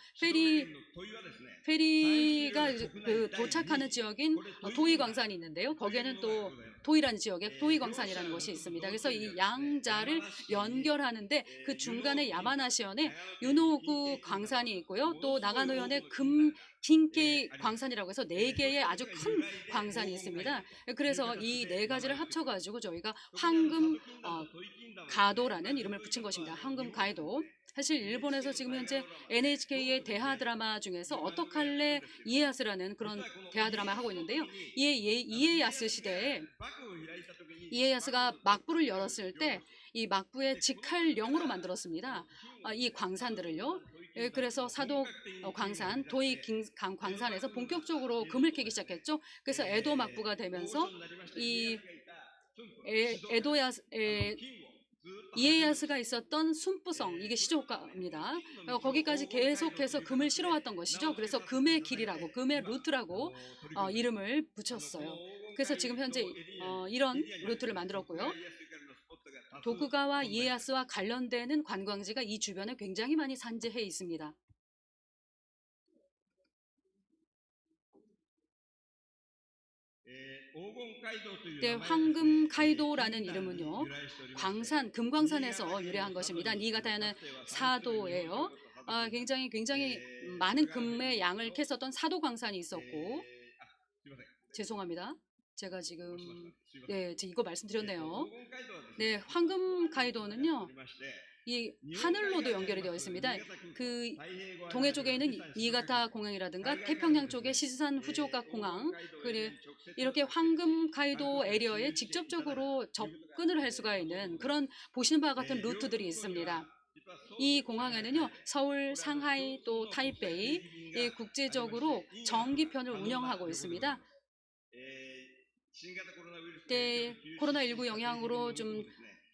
페리가 그 도착하는 지역인 도이 광산이 있는데요. 거기에는 또 도이라는 지역에 도이 광산이라는 곳이 있습니다. 그래서 이 양자를 연결하는데 그 중간에 야마나시현에 유노구 광산이 있고요. 또 나가노현에 긴케이 광산이라고 해서 4개의 아주 큰 광산이 있습니다. 그래서 이 4가지를 합쳐가지고 저희가 황금 가도라는 이름을 붙인 것입니다. 황금 가이도. 사실 일본에서 지금 현재 NHK의 대하 드라마 중에서 어떡할래 이에야스라는 그런 대하 드라마 하고 있는데요. 이에야스 시대에 이에야스가 막부를 열었을 때 이 막부의 직할령으로 만들었습니다. 이 광산들을요. 그래서 사도 광산, 도이 광산에서 본격적으로 금을 캐기 시작했죠. 그래서 에도 막부가 되면서 이 이에야스가 있었던 순부성, 이게 시조가입니다. 거기까지 계속해서 금을 실어왔던 것이죠. 그래서 금의 길이라고, 금의 루트라고 이름을 붙였어요. 그래서 지금 현재 이런 루트를 만들었고요. 도쿠가와 이에야스와 관련되는 관광지가 이 주변에 굉장히 많이 산재해 있습니다. 네, 황금 카이도라는 이름은요, 금광산에서 유래한 것입니다. 니가타현은 사도예요. 굉장히 많은 금의 양을 캤었던 사도 광산이 있었고, 죄송합니다. 제가 지금 이거 말씀드렸네요. 네, 황금가이도는요, 이 하늘로도 연결이 되어 있습니다. 그 동해 쪽에 있는 니가타 공항이라든가 태평양 쪽의 시즈산 후지오카 공항, 그리고 이렇게 황금가이도 에리어에 직접적으로 접근을 할 수가 있는 그런 보시는 바와 같은 루트들이 있습니다. 이 공항에는요, 서울, 상하이, 또 타이베이 예, 국제적으로 정기편을 운영하고 있습니다. 그때 코로나19 영향으로 좀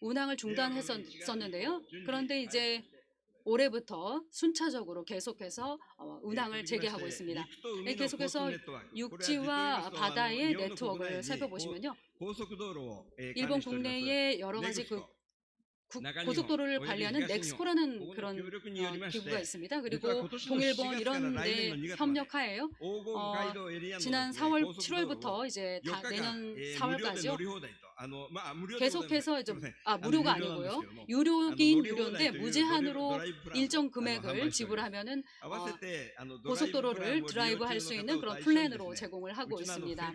운항을 중단했었는데요. 그런데 이제 올해부터 순차적으로 계속해서 운항을 재개하고 있습니다. 네, 계속해서 육지와 바다의 네트워크를 살펴보시면요, 일본 국내에 여러 가지 고속도로를 관리하는 넥스코라는 그런 기구가 있습니다. 그리고 동일본 이런 데 협력하에요. 지난 4월, 7월부터 이제 내년 4월까지요. 계속해서 이제 무료가 아니고요. 유료긴 유료인데 무제한으로 일정 금액을 지불하면은 고속도로를 드라이브할 수 있는 그런 플랜으로 제공을 하고 있습니다.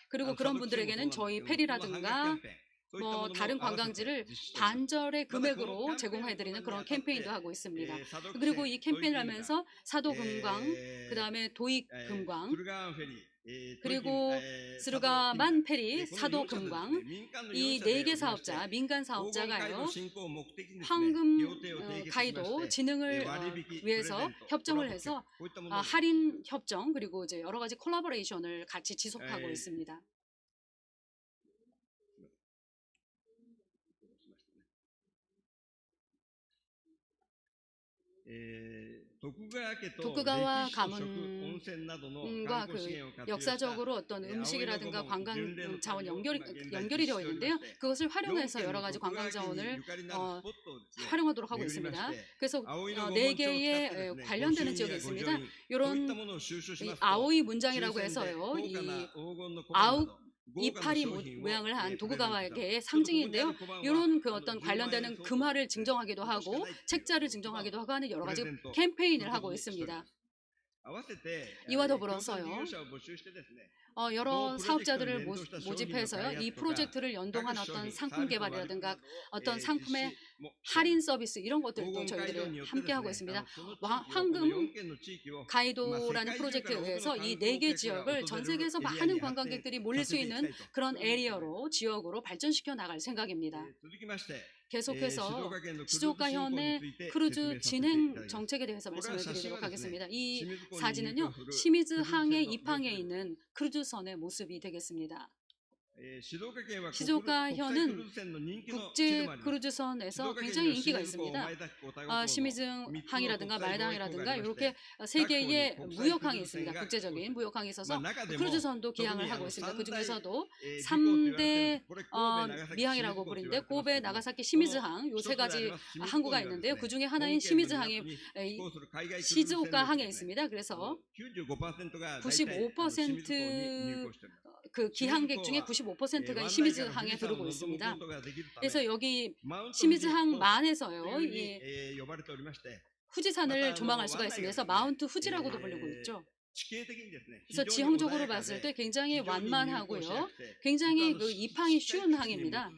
그리고 그런 분들에게는 저희 페리라든가 뭐 다른 관광지를 반절의 금액으로 제공해드리는 그런 캠페인도 하고 있습니다. 그리고 이 캠페인을 하면서 사도 금광, 그 다음에 도익 금광, 그리고 스루가만 페리, 사도 금광, 이 4개 사업자, 민간 사업자가요, 황금 가이도 진흥을 위해서 협정을 해서 할인 협정, 그리고 이제 여러 가지 콜라보레이션을 같이 지속하고 있습니다. 도쿠가와 가문과 역사적으로 어떤 음식이라든가 관광 자원 연결이 되어 있는데요. 그것을 활용해서 여러 가지 관광 자원을 활용하도록 하고 있습니다. 그래서 4개의 관련되는 지역이 있습니다. 이런 아오이 문장이라고 해서요. 이파리 모양을 한 도쿠가와계의 상징인데요. 이런 그 어떤 관련되는 금화를 증정하기도 하고 책자를 증정하기도 하고 하는 여러 가지 캠페인을 하고 있습니다. 이와 더불어서요, 여러 사업자들을 모집해서요, 이 프로젝트를 연동한 어떤 상품 개발이라든가 어떤 상품의 할인 서비스 이런 것들도 저희들이 함께 하고 있습니다. 황금 가이도라는 프로젝트에 의해서 이 4개 지역을 전 세계에서 많은 관광객들이 몰릴 수 있는 그런 에리어로 지역으로 발전시켜 나갈 생각입니다. 계속해서 시즈오카현의 크루즈 진행 정책에 대해서 말씀을 드리도록 하겠습니다. 이 사진은요, 시미즈항의 입항에 있는 크루즈선의 모습이 되겠습니다. 시즈오카현은 국제 크루즈선에서 굉장히 인기가 있습니다. 시미즈항이라든가 마에다항이라든가 이렇게 3개의 무역항이 있습니다. 국제적인 무역항이 있어서 크루즈선도 기항을 하고 있습니다. 그 중에서도 3대 미항이라고 부르는데 고베, 나가사키, 시미즈항 이 3가지 항구가 있는데요. 그 중에 하나인 시미즈항이 시즈오카항에 있습니다. 그래서 95% 그 기항객 중에 95%가 이 시미즈항에 들어오고 있습니다. 그래서 여기 시미즈항만에서요, 이 후지산을 조망할 수가 있습니다. 그래서 마운트 후지라고도 불리고 있죠. 그래서 지형적으로 봤을 때 굉장히 완만하고요, 굉장히 그 입항이 쉬운 항입니다.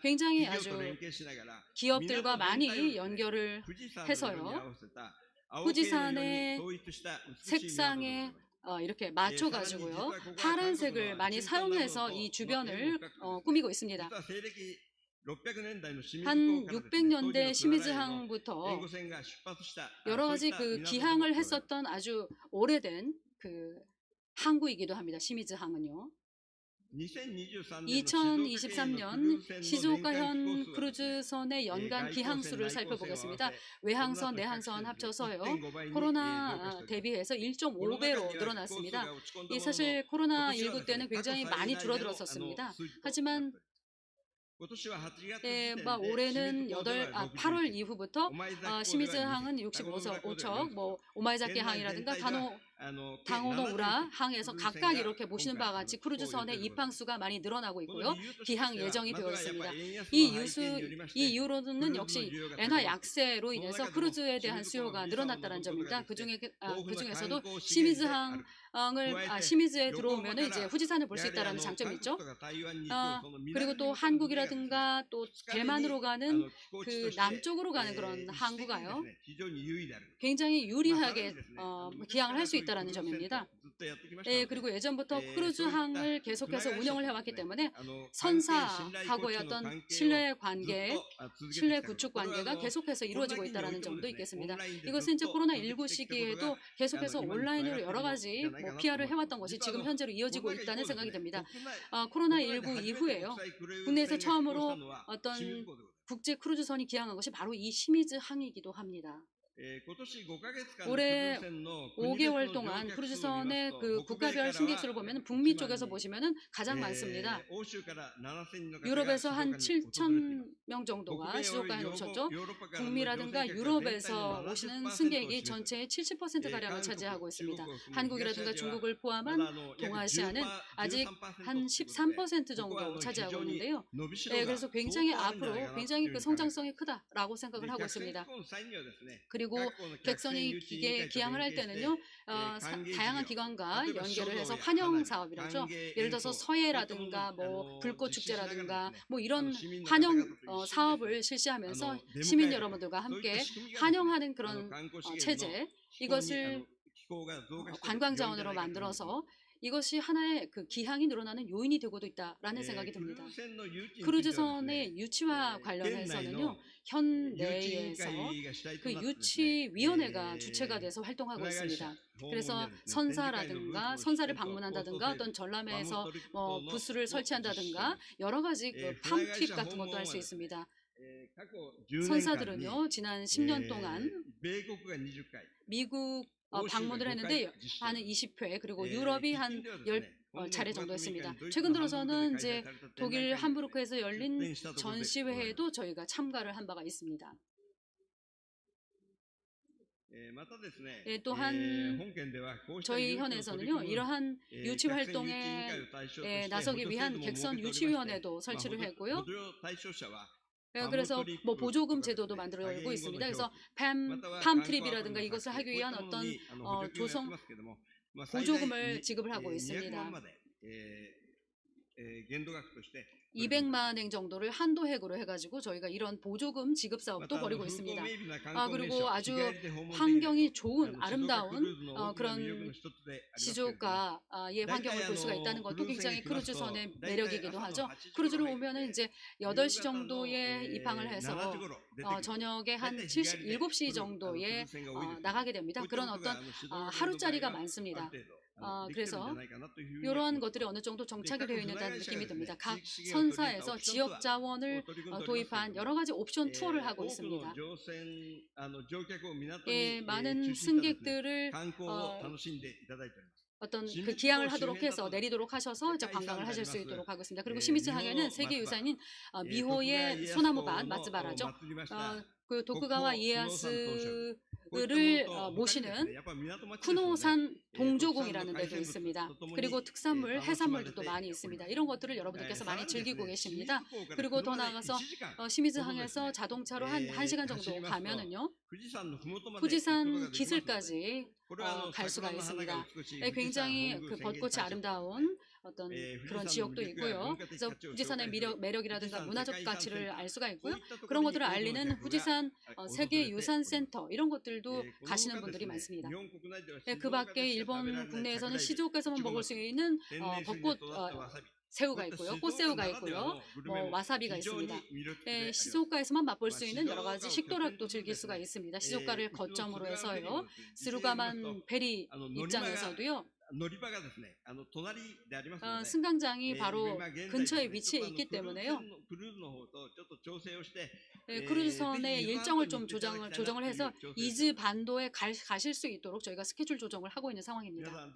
굉장히 아주 기업들과 많이 연결을 해서요, 후지산의 색상에 이렇게 맞춰가지고요, 파란색을 많이 사용해서 이 주변을 꾸미고 있습니다. 한 600년대 시미즈항부터 여러 가지 그 기항을 했었던 아주 오래된 그 항구이기도 합니다. 시미즈항은요. 2023년 시즈오카현 크루즈선의 연간 기항수를 살펴보겠습니다. 외항선, 내항선 합쳐서요, 코로나 대비해서 1.5배로 늘어났습니다. 이 사실 코로나19 때는 굉장히 많이 줄어들었었습니다. 하지만 올해는 8월 이후부터 시미즈항은 65척, 뭐 오마이자키 항이라든가 다노 당호노 우라 항에서 각각 이렇게 보시는 바와 같이 크루즈선의 입항수가 많이 늘어나고 있고요. 기항 예정이 되어 있습니다. 이 이유로는 역시 엔화 약세로 인해서 크루즈에 대한 수요가 늘어났다는 점입니다. 그중에서도 시미즈에 들어오면 이제 후지산을 볼 수 있다는 장점이 있죠. 그리고 또 한국이라든가 또 대만으로 가는 그 남쪽으로 가는 그런 항구가요. 굉장히 유리하게 기항을 할 수 있다는 점입니다. 그리고 예전부터 크루즈항을 계속해서 운영을 해왔기 때문에 선사하고의 어떤 신뢰 구축 관계가 계속해서 이루어지고 있다는 점도 있겠습니다. 이것은 이제 코로나19 시기에도 계속해서 온라인으로 여러 가지 PR을 해왔던 것이 지금 현재로 이어지고 있다는 생각이 듭니다. 코로나19 이후에요. 국내에서 처음으로 어떤 국제 크루즈선이 기항한 것이 바로 이 시미즈 항이기도 합니다. 올해 5개월 동안 크루즈선의 그 국가별 승객수를 보면 북미 쪽에서 보시면 가장 많습니다. 유럽에서 한 7,000명 정도가 시조가에 오셨죠. 북미라든가 유럽에서 오시는 승객이 전체의 70%가량을 차지하고 있습니다. 한국이라든가 중국을 포함한 동아시아는 아직 한 13% 정도 차지하고 있는데요. 그래서 굉장히 앞으로 굉장히 그 성장성이 크다라고 생각을 하고 있습니다. 그리고 객선이 기항을 할 때는요, 다양한 기관과 연계를 해서 환영 사업이라죠. 예를 들어서 서해라든가 뭐 불꽃 축제라든가 뭐 이런 환영 사업을 실시하면서 시민 여러분들과 함께 환영하는 그런 체제, 이것을 관광 자원으로 만들어서 이것이 하나의 그 기항이 늘어나는 요인이 되고도 있다라는 생각이 듭니다. 크루즈선의 유치와 관련해서는요, 현내에서 그 유치위원회가 주체가 돼서 활동하고 있습니다. 그래서 선사를 방문한다든가 어떤 전람회에서 부스를 설치한다든가 여러 가지 그 팜트립 같은 것도 할 수 있습니다. 선사들은요, 지난 10년 동안 미국 방문을 했는데 한 20회, 그리고 유럽이 한 10차례 정도 했습니다. 최근 들어서는 이제 독일 함부르크에서 열린 전시회에도 저희가 참가를 한 바가 있습니다. 또한 저희 현에서는요, 이러한 유치 활동에 나서기 위한 객선 유치위원회도 설치를 했고요. 그래서 뭐 보조금 제도도 만들어내고 있습니다. 그래서 팜트립이라든가 이것을 하기 위한 어떤 보조금을 지급을 하고 있습니다. 200만 엔 정도를 한도액으로 해가지고 저희가 이런 보조금 지급 사업도 벌이고 있습니다. 그리고 아주 환경이 좋은 아름다운 그런 시조가의 환경을 볼 수가 있다는 것도 굉장히 크루즈선의 매력이기도 하죠. 크루즈를 오면은 이제 8시 정도에 입항을 해서 저녁에 한 7시 정도에 나가게 됩니다. 그런 어떤 하루짜리가 많습니다. 그래서 이러한 것들이 어느 정도 정착이 되어 있다는 느낌이 듭니다. 각 선사에서 지역 자원을 도입한 여러 가지 옵션 투어를 하고 있습니다. 많은 승객들을 어떤 그 기항을 하도록 해서 내리도록 하셔서 이제 관광을 하실 수 있도록 하고 있습니다. 그리고 시미즈 항에는 세계유산인 미호의 소나무밭 마츠바라죠. 그 도쿠가와 이에야스를 모시는 쿠노산 동조궁이라는 데도 있습니다. 그리고 특산물, 해산물도 많이 있습니다. 이런 것들을 여러분들께서 많이 즐기고 계십니다. 그리고 더 나아가서 시미즈항에서 자동차로 한 1시간 정도 가면은요, 후지산 기슭까지 갈 수가 있습니다. 굉장히 그 벚꽃이 아름다운 어떤 그런 지역도 있고요. 그래서 후지산의 매력이라든가 문화적 가치를 알 수가 있고요. 그런 것들을 알리는 후지산 세계유산센터, 이런 것들도 가시는 분들이 많습니다. 그 밖에 일본 국내에서는 시즈오카에서만 먹을 수 있는 벚꽃 새우가 있고요, 꽃새우가 있고요, 와사비가 있습니다. 시즈오카에서만 맛볼 수 있는 여러 가지 식도락도 즐길 수가 있습니다. 시즈오카를 거점으로 해서요, 스루가만 페리 입장에서도요, 승강장이 바로 근처에 위치해 있기 때문에요. 크루즈선의 일정을 좀 조정을 해서 이즈 반도에 가실 수 있도록 저희가 스케줄 조정을 하고 있는 상황입니다.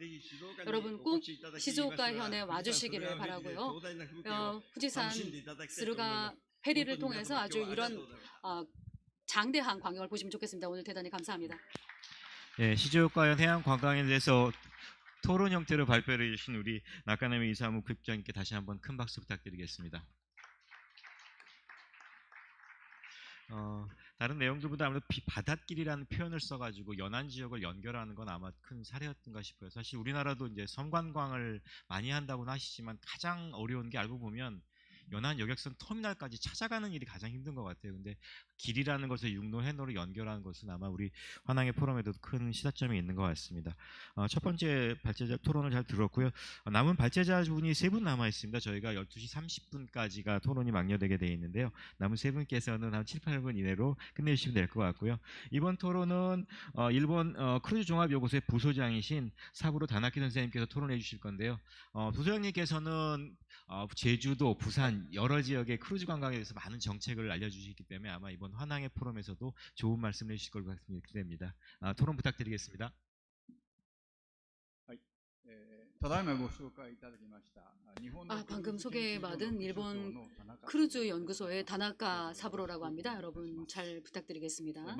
여러분 꼭 시즈오카 현에 와주시기를 바라고요. 후지산 스루가 페리를 통해서 아주 이런 장대한 광경을 보시면 좋겠습니다. 오늘 대단히 감사합니다. 예, 시조과연 해양 관광에 대해서 토론 형태로 발표를 해주신 우리 나카나미 이사무 국장님께 다시 한번 큰 박수 부탁드리겠습니다. 다른 내용들보다 아무래도 바닷길이라는 표현을 써가지고 연안 지역을 연결하는 건 아마 큰 사례였던가 싶어요. 사실 우리나라도 이제 섬관광을 많이 한다고는 하시지만 가장 어려운 게 알고 보면 연안 여객선 터미널까지 찾아가는 일이 가장 힘든 것 같아요. 근데 길이라는 것을 육로, 해로를 연결하는 것은 아마 우리 환항의 포럼에도 큰 시사점이 있는 것 같습니다. 첫 번째 발제자 토론을 잘 들었고요. 남은 발제자분이 3분 남아 있습니다. 저희가 12시 30분까지가 토론이 막려되게 되어 있는데요. 남은 3분께서는 한 7, 8분 이내로 끝내주시면 될 것 같고요. 이번 토론은 일본 크루즈 종합연구소의 부소장이신 사부로 다나키 선생님께서 토론해 주실 건데요. 부소장님께서는 제주도, 부산 여러 지역의 크루즈 관광에 대해서 많은 정책을 알려주시기 때문에 아마 이번 환항의 포럼에서도 좋은 말씀을 해주실 걸로 기대됩니다. 토론 부탁드리겠습니다. ただいまご紹介いただきました 방금 소개받은 일본 크루즈 연구소의 다나카 사부로라고 합니다. 여러분 잘 부탁드리겠습니다.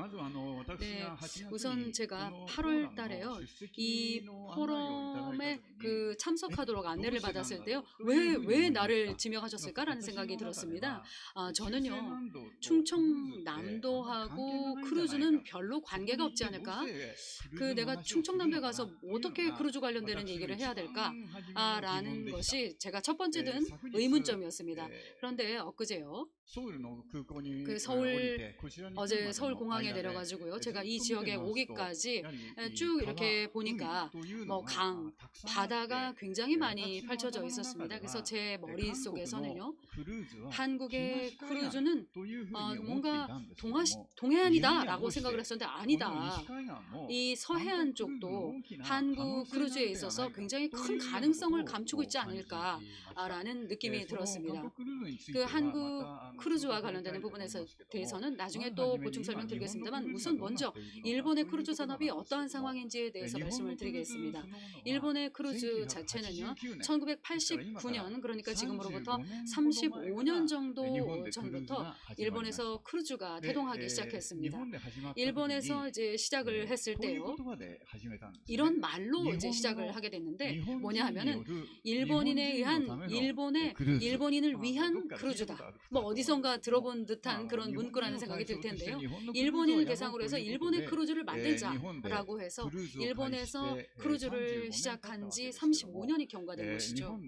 네, 우선 제가 8월 달에요. 이 포럼에 그 참석하도록 안내를 받았을 때요. 왜 나를 지명하셨을까라는 생각이 들었습니다. 저는요. 충청남도하고 크루즈는 별로 관계가 없지 않을까? 내가 충청남도에 가서 어떻게 크루즈 관련되는 얘기를 해야 될까? 라는 것이 제가 첫 번째 든 의문점이었습니다. 그런데 엊그제요. 어제 서울 공항에 내려가지고요. 제가 이 지역에 오기까지 쭉 이렇게 보니까 뭐 강, 바다가 굉장히 많이 펼쳐져 있었습니다. 그래서 제 머릿속에서는요. 한국의 크루즈는 뭔가 동해안이다라고 생각을 했었는데 아니다. 이 서해안 쪽도 한국 크루즈에 있어서 굉장히 큰 가능성을 감추고 있지 않을까라는 느낌이 들었습니다. 그 한국 크루즈와 관련되는 부분에 대해서는 나중에 또 보충 설명드리겠습니다만 우선 먼저 일본의 크루즈 산업이 어떠한 상황인지에 대해서 말씀을 드리겠습니다. 일본의 크루즈 자체는요. 1989년 그러니까 지금으로부터 35년 정도 전부터 일본에서 크루즈가 태동하기 시작했습니다. 일본에서 이제 시작을 했을 때요. 이런 말로 이제 시작을 하게 됐는데 뭐냐 하면은 일본인에 의한 일본인을 위한 크루즈다. 뭐 어디선가 들어본 듯한 그런 문구라는 생각이 들 텐데요. 일본인을 대상으로 해서 일본의 크루즈를 만들자라고 해서 일본에서 크루즈를 시작한 지 35년이 경과된 것이죠.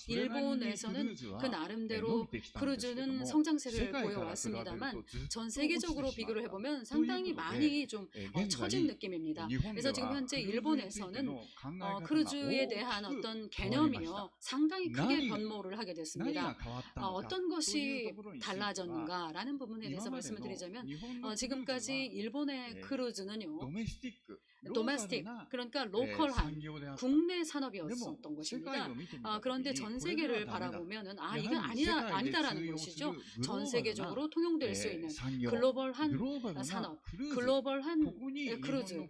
일본에서는 그 나름대로 크루즈는 성장세를 보여왔습니다만 전 세계적으로 비교를 해보면 상당히 많이 좀 처진 느낌입니다. 그래서 지금 현재 일본에서는 크루즈에 대한 어떤 개념이요. 상당히 크게 변모를 하게 됐습니다. 어떤 것이 달라졌는가라는 부분에 대해서 말씀을 드리자면 지금까지 일본의 크루즈는요. 도메스틱 그러니까 로컬한 국내 산업이었던 것입니다. 그런데 전 세계를 바라보면은 이건 아니다라는 것이죠. 전 세계적으로 통용될 수 있는 글로벌한 산업, 글로벌한 크루즈.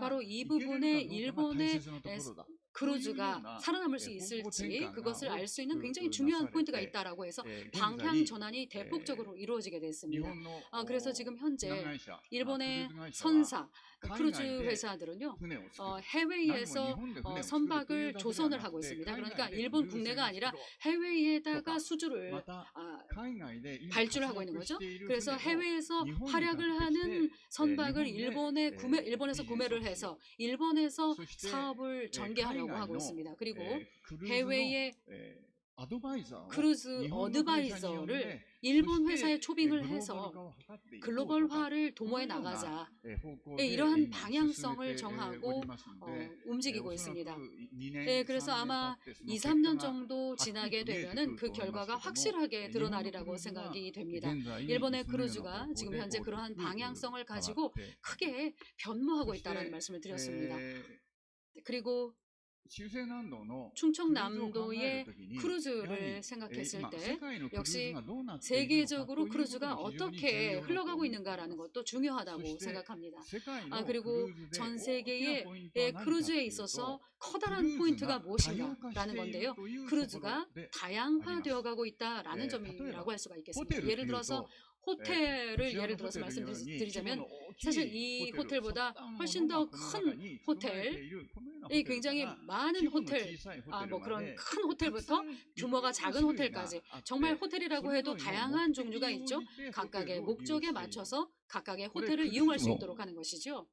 바로 이 부분에 일본의 크루즈가 살아남을 수 있을지 그것을 알 수 있는 굉장히 중요한 포인트가 있다라고 해서 방향 전환이 대폭적으로 이루어지게 됐습니다. 그래서 지금 현재 일본의 선사 크루즈 회사들은요 해외에서 선박을 조선을 하고 있습니다. 그러니까 일본 국내가 아니라 해외에다가 수주를 발주를 하고 있는 거죠. 그래서 해외에서 활약을 하는 선박을 일본에서 구매를 해서 일본에서 사업을 전개하려고 하고 있습니다. 그리고 해외의 크루즈 어드바이저를 일본 회사에 초빙을 해서 글로벌화를 도모해 나가자. 이러한 방향성을 정하고 움직이고 있습니다. 그래서 아마 2, 3년 정도 지나게 되면은 그 결과가 확실하게 드러나리라고 생각이 됩니다. 일본의 크루즈가 지금 현재 그러한 방향성을 가지고 크게 변모하고 있다는 말씀을 드렸습니다. 그리고 충청남도의 크루즈를 생각했을 때 역시 세계적으로 크루즈가 어떻게 흘러가고 있는가라는 것도 중요하다고 생각합니다. 그리고 전 세계의 크루즈에 있어서 커다란 포인트가 무엇인가라는 건데요. 크루즈가 다양화되어 가고 있다라는 점이라고 할 수가 있겠습니다. 예를 들어서 호텔을 예를 들어서 말씀드리자면 사실 이 호텔보다 훨씬 더 큰 호텔이 굉장히 많은 호텔, 뭐 그런 큰 호텔부터 규모가 작은 호텔까지 정말 호텔이라고 해도 다양한 종류가 있죠. 각각의 목적에 맞춰서 각각의 호텔을 이용할 수 있도록 하는 것이죠.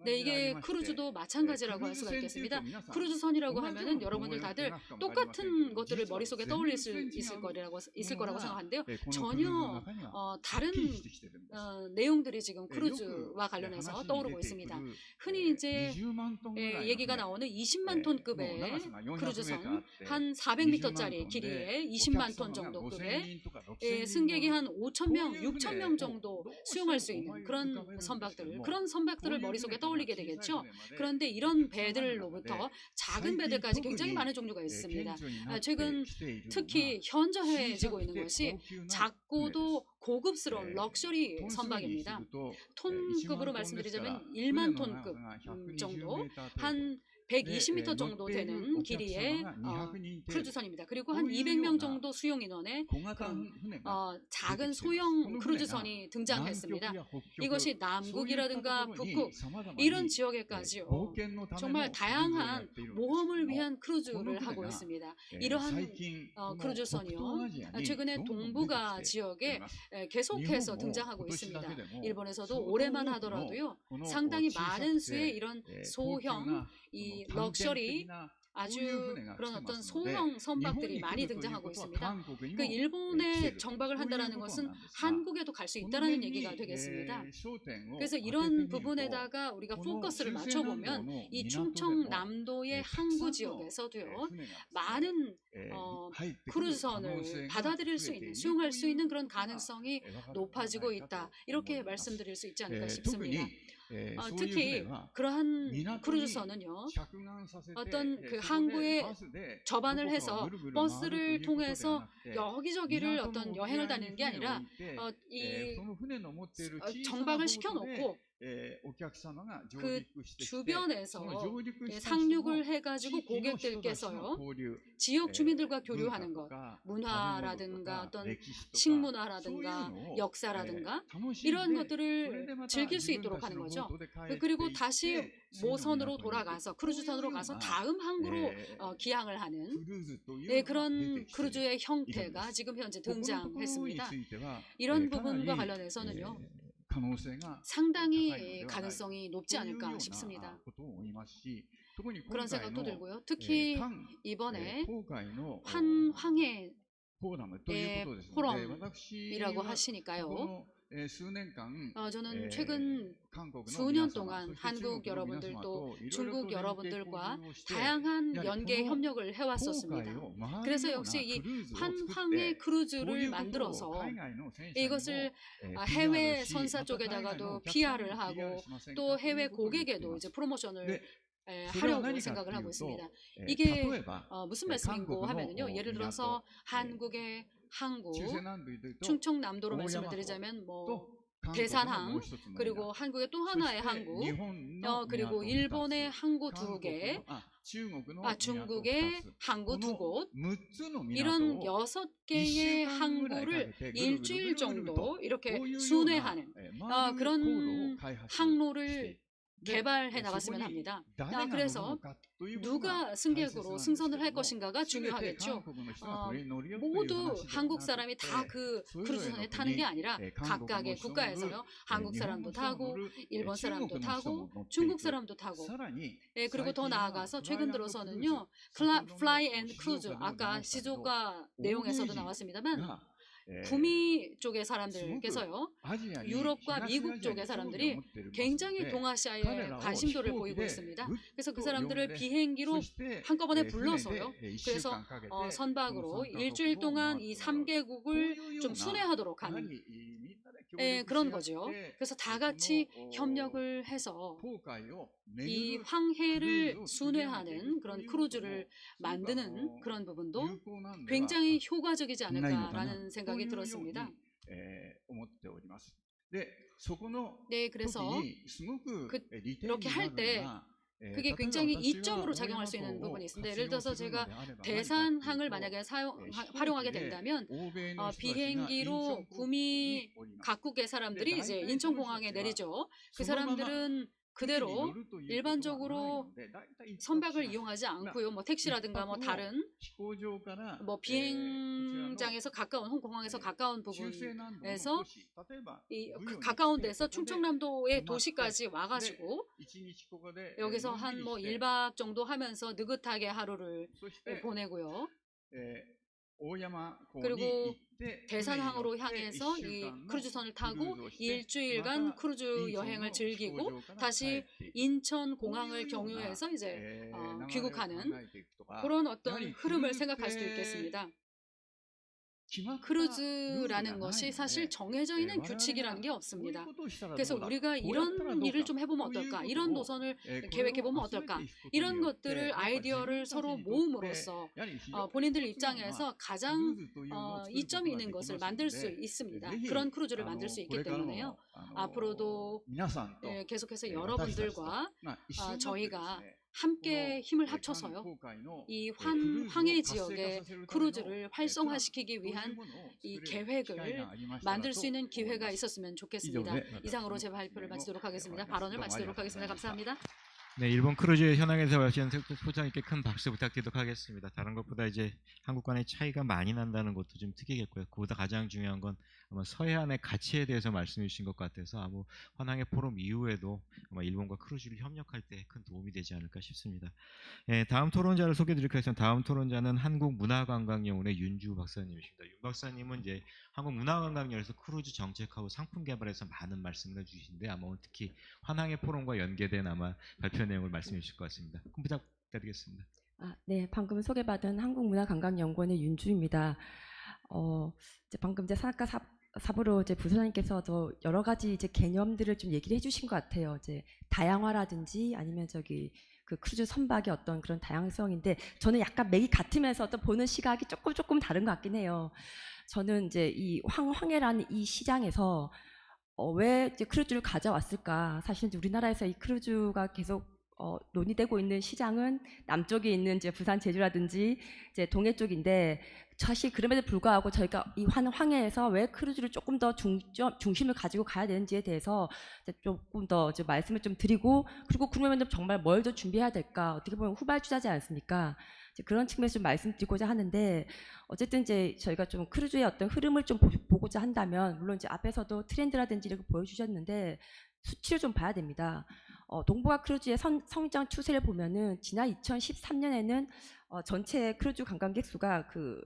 네, 이게 크루즈도 마찬가지라고 할 수가 있겠습니다. 크루즈선이라고 하면은 여러분들 다들 똑같은 것들을 머릿속에 떠올릴 수 있을 거라고 생각하는데요. 전혀 다른 내용들이 지금 크루즈와 관련해서 떠오르고 있습니다. 흔히 이제 얘기가 나오는 20만 톤급의 크루즈선, 한 400m짜리 길이에 20만 톤 정도 급의 승객이 한 5,000명, 6,000명 정도 수용할 수 있는 그런 선박들을 머릿속에 떠올리게 되겠죠. 그런데 이런 배들로부터 작은 배들까지 굉장히 많은 종류가 있습니다. 최근 특히 현저해지고 있는 것이 작고도 고급스러운 럭셔리 선박입니다. 톤급으로 말씀드리자면 1만 톤급 정도, 한 120m 정도 되는 길이의 크루즈선입니다. 그리고 한 200명 정도 수용 인원의 그런 작은 소형 크루즈선이 등장했습니다. 이것이 남극이라든가 북극 이런 지역에까지요. 정말 다양한 모험을 위한 크루즈를 하고 있습니다. 이러한 크루즈선이요. 최근에 동북아 지역에 계속해서 등장하고 있습니다. 일본에서도 올해만 하더라도요. 상당히 많은 수의 이런 소형 이 럭셔리 아주 그런 어떤 소형 선박들이 많이 등장하고 있습니다. 그 일본에 정박을 한다는 것은 한국에도 갈 수 있다는 얘기가 되겠습니다. 그래서 이런 부분에다가 우리가 포커스를 맞춰보면 이 충청남도의 항구 지역에서도요 많은 크루즈선을 받아들일 수 있는, 수용할 수 있는 그런 가능성이 높아지고 있다. 이렇게 말씀드릴 수 있지 않을까 싶습니다. 특히 그러한 크루즈선은요 어떤 그 항구에 접안을 해서 버스를 통해서 여기저기를 어떤 여행을 다니는 게 아니라 정박을 시켜놓고 그 주변에서 상륙을 해가지고 고객들께서요 지역 주민들과 교류하는 것, 문화라든가 어떤 식문화라든가 역사라든가 이런 것들을 즐길 수 있도록 하는 거죠. 그리고 다시 모선으로 돌아가서 크루즈선으로 가서 다음 항구로 기항을 하는 그런 크루즈의 형태가 지금 현재 등장했습니다. 이런 부분과 관련해서는요 상당히 가능성이 높지 않을까 싶습니다. 그런 생각도 들고요. 특히 이번에 환황의 포럼이라고 하시니까요. 저는 최근 수년 동안 한국 여러분들 또 중국 여러분들과 다양한 연계 협력을 해왔었습니다. 그래서 역시 이 환황의 크루즈를 만들어서 이것을 해외 선사 쪽에다가도 PR을 하고 또 해외 고객에도 이제 프로모션을 하려고 생각을 하고 있습니다. 이게 무슨 말씀인고 하면요. 예를 들어서 한국의 항구, 충청남도로 말씀을 드리자면 뭐 대산항, 그리고 한국의 또 하나의 항구, 그리고 일본의 항구 2개, 중국의 항구 2곳, 이런 6개의 항구를 일주일 정도 이렇게 순회하는 그런 항로를 개발해 나갔으면 합니다. 그래서 누가 승객으로 승선을 할 것인가가 중요하겠죠. 모두 한국 사람이 다 그 크루즈선에 타는 게 아니라 각각의 국가에서요. 한국 사람도 타고 일본 사람도 타고 중국 사람도 타고 그리고 더 나아가서 최근 들어서는요. 플라이 앤 크루즈 아까 시조가 내용에서도 나왔습니다만 구미 쪽의 사람들께서요. 유럽과 미국 쪽의 사람들이 굉장히 동아시아에 관심도를 보이고 있습니다. 그래서 그 사람들을 비행기로 한꺼번에 불러서요. 그래서 선박으로 일주일 동안 이 3개국을 좀 순회하도록 하는 그런 거죠. 그래서 다 같이 협력을 해서 이 황해를 순회하는 그런 크루즈를 만드는 그런 부분도 굉장히 효과적이지 않을까라는 생각이 들었습니다. 네, 그래서 이렇게 할 때 그게 굉장히 이점으로 작용할 수 있는 부분이 있습니다. 예를 들어서 제가 대산항을 만약에 활용하게 된다면 비행기로 구미 각국의 사람들이 이제 인천공항에 내리죠. 그 사람들은 그대로 일반적으로 선박을 이용하지 않고요. 뭐 택시라든가 뭐 다른 뭐 비행장에서 가까운 공항에서 가까운 부분에서 그 가까운 데서 충청남도의 도시까지 와가지고 여기서 한 뭐 1박 정도 하면서 느긋하게 하루를 보내고요. 그리고 대산항으로 향해서 이 크루즈선을 타고 일주일간 크루즈 여행을 즐기고 다시 인천 공항을 경유해서 이제 귀국하는 그런 어떤 흐름을 생각할 수도 있겠습니다. 크루즈라는 것이 사실 정해져 있는 규칙이라는 게 없습니다. 그래서 우리가 이런 일을 좀 해보면 어떨까? 이런 노선을 계획해보면 어떨까? 이런 것들을 아이디어를 서로 모음으로써 본인들 입장에서 가장 이점이 있는 것을 만들 수 있습니다. 그런 크루즈를 만들 수 있기 때문에요. 앞으로도 계속해서 여러분들과 저희가 함께 힘을 합쳐서요. 이 황해 지역의 크루즈를 활성화시키기 위한 이 계획을 만들 수 있는 기회가 있었으면 좋겠습니다. 이상으로 제 발표를 마치도록 하겠습니다. 발언을 마치도록 하겠습니다. 감사합니다. 네, 일본 크루즈 현황에서 하신 소장님께 큰 박수 부탁드리도록 하겠습니다. 다른 것보다 이제 한국 간의 차이가 많이 난다는 것도 좀 특이겠고요. 그보다 가장 중요한 건 아마 서해안의 가치에 대해서 말씀해 주신 것 같아서 아마 환항해 포럼 이후에도 아마 일본과 크루즈를 협력할 때 큰 도움이 되지 않을까 싶습니다. 다음 토론자를 소개드리도록 하겠습니다. 다음 토론자는 한국문화관광연구원의 윤주 박사님이십니다. 윤 박사님은 이제 한국문화관광연에서 크루즈 정책하고 상품 개발에서 많은 말씀을 해주시는데 아마 오늘 특히 환항해 포럼과 연계된 아마 발표 내용을 말씀해 주실 것 같습니다. 부탁드리겠습니다. 네, 방금 소개받은 한국문화관광연구원의 윤주입니다. 이제 방금 이제 산악가 사부로 이제 부소장님께서도 여러 가지 이제 개념들을 좀 얘기를 해주신 것 같아요. 이제 다양화라든지 아니면 그 크루즈 선박의 어떤 그런 다양성인데 저는 약간 맥이 같으면서 또 보는 시각이 조금 다른 것 같긴 해요. 저는 이제 이 황해라는 이 시장에서 왜 이제 크루즈를 가져왔을까? 사실 우리나라에서 이 크루즈가 계속 논의되고 있는 시장은 남쪽에 있는 이제 부산 제주라든지 이제 동해 쪽인데 사실 그럼에도 불구하고 저희가 이 황해에서 왜 크루즈를 조금 더 중심을 가지고 가야 되는지에 대해서 조금 더 이제 말씀을 좀 드리고 그리고 그러면 정말 뭘 더 준비해야 될까? 어떻게 보면 후발주자지 않습니까? 그런 측면에서 좀 말씀드리고자 하는데 어쨌든 이제 저희가 좀 크루즈의 어떤 흐름을 좀 보고자 한다면 물론 이제 앞에서도 트렌드라든지 이렇게 보여주셨는데 수치를 좀 봐야 됩니다. 동북아 크루즈의 성장 추세를 보면은 지난 2013년에는 전체 크루즈 관광객 수가 그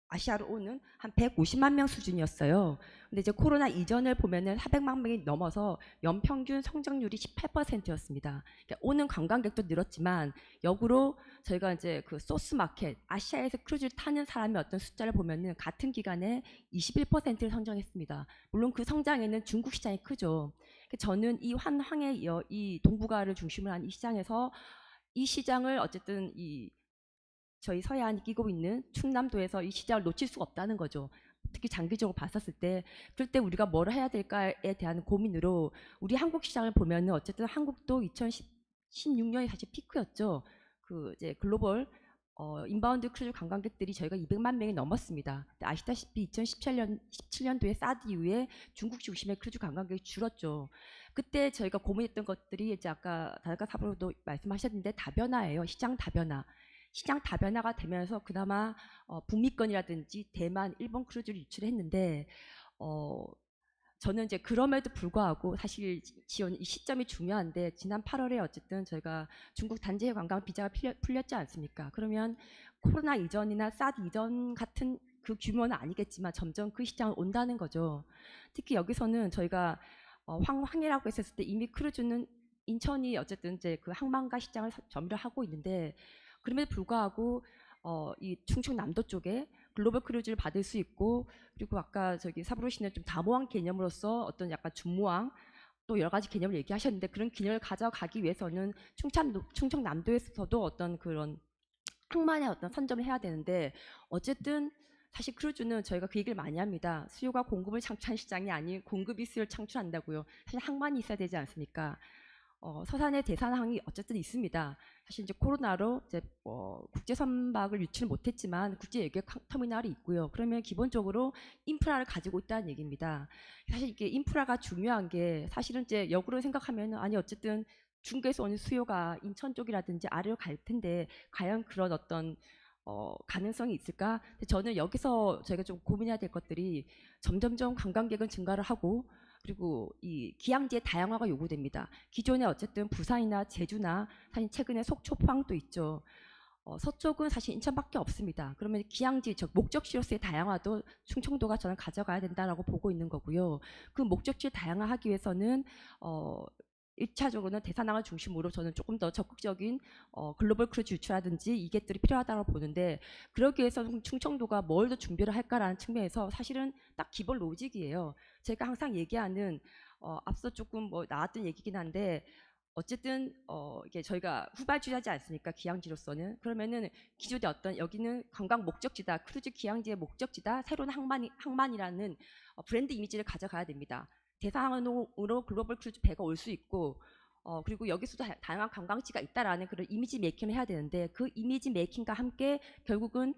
아시아로 오는 한 150만 명 수준이었어요. 근데 이제 코로나 이전을 보면은 400만 명이 넘어서 연평균 성장률이 18%였습니다. 그러니까 오는 관광객도 늘었지만 역으로 저희가 이제 그 소스 마켓 아시아에서 크루즈를 타는 사람의 어떤 숫자를 보면은 같은 기간에 21%를 성장했습니다. 물론 그 성장에는 중국 시장이 크죠. 저는 이 환황의 이 동북아를 중심으로 한 이 시장에서 이 시장을 어쨌든 저희 서해안이 끼고 있는 충남도에서 이 시장을 놓칠 수가 없다는 거죠. 특히 장기적으로 봤었을 때 그럴 때 우리가 뭘 해야 될까에 대한 고민으로 우리 한국 시장을 보면은 어쨌든 한국도 2016년이 사실 피크였죠. 그 이제 글로벌 인바운드 크루즈 관광객들이 저희가 200만 명이 넘었습니다. 아시다시피 2017년도에 사드 이후에 중국 중심의 크루즈 관광객이 줄었죠. 그때 저희가 고민했던 것들이 이제 아까 다달카 사부로도 말씀하셨는데 다변화예요. 시장 다변화. 시장 다변화가 되면서 그나마 북미권이라든지 대만, 일본 크루즈를 유출했는데 저는 이제 그럼에도 불구하고 사실 이 시점이 중요한데 지난 8월에 어쨌든 저희가 중국 단체 관광 비자가 풀렸지 않습니까? 그러면 코로나 이전이나 사드 이전 같은 그 규모는 아니겠지만 점점 그 시장을 온다는 거죠. 특히 여기서는 저희가 황해라고 했었을 때 이미 크루즈는 인천이 어쨌든 이제 그 항만가 시장을 점유를 하고 있는데 그럼에도 불구하고 이 충청남도 쪽에 글로벌 크루즈를 받을 수 있고 그리고 아까 사부로 씨는 좀 다모항 개념으로서 어떤 약간 준모항 또 여러 가지 개념을 얘기하셨는데 그런 개념을 가져가기 위해서는 충청남도에서도 어떤 그런 항만의 어떤 선점을 해야 되는데 어쨌든 사실 크루즈는 저희가 그 얘기를 많이 합니다. 수요가 공급을 창출한 시장이 아닌 공급이 수요를 창출한다고요. 사실 항만이 있어야 되지 않습니까? 서산의 대사항이 어쨌든 있습니다. 사실 이제 코로나로 이제 국제 선박을 유치를 못했지만 국제 외교 터미널이 있고요. 그러면 기본적으로 인프라를 가지고 있다는 얘기입니다. 사실 이게 인프라가 중요한 게 사실은 이제 역으로 생각하면 아니 어쨌든 중국에서 오는 수요가 인천 쪽이라든지 아래로 갈 텐데 과연 그런 어떤 가능성이 있을까? 근데 저는 여기서 저희가 좀 고민해야 될 것들이 점점점 관광객은 증가를 하고 그리고 이 기항지의 다양화가 요구됩니다. 기존에 어쨌든 부산이나 제주나 사실 최근에 속초, 포항도 있죠. 서쪽은 사실 인천밖에 없습니다. 그러면 기항지, 즉 목적지로서의 다양화도 충청도가 저는 가져가야 된다라고 보고 있는 거고요. 그 목적지를 다양화하기 위해서는 1차적으로는 대사항을 중심으로 저는 조금 더 적극적인 글로벌 크루즈 유치라든지 이게들이 필요하다고 보는데 그러기 위해서는 충청도가 뭘 더 준비를 할까라는 측면에서 사실은 딱 기본 로직이에요. 제가 항상 얘기하는 앞서 조금 뭐 나왔던 얘기긴 한데 어쨌든 이게 저희가 후발주자지 않습니까? 기항지로서는 그러면은 기존에 어떤 여기는 관광 목적지다, 크루즈 기항지의 목적지다, 새로운 항만이라는 브랜드 이미지를 가져가야 됩니다. 대상으로 글로벌 크루즈 배가 올 수 있고 그리고 여기서도 다양한 관광지가 있다라는 그런 이미지 메이킹을 해야 되는데 그 이미지 메이킹과 함께 결국은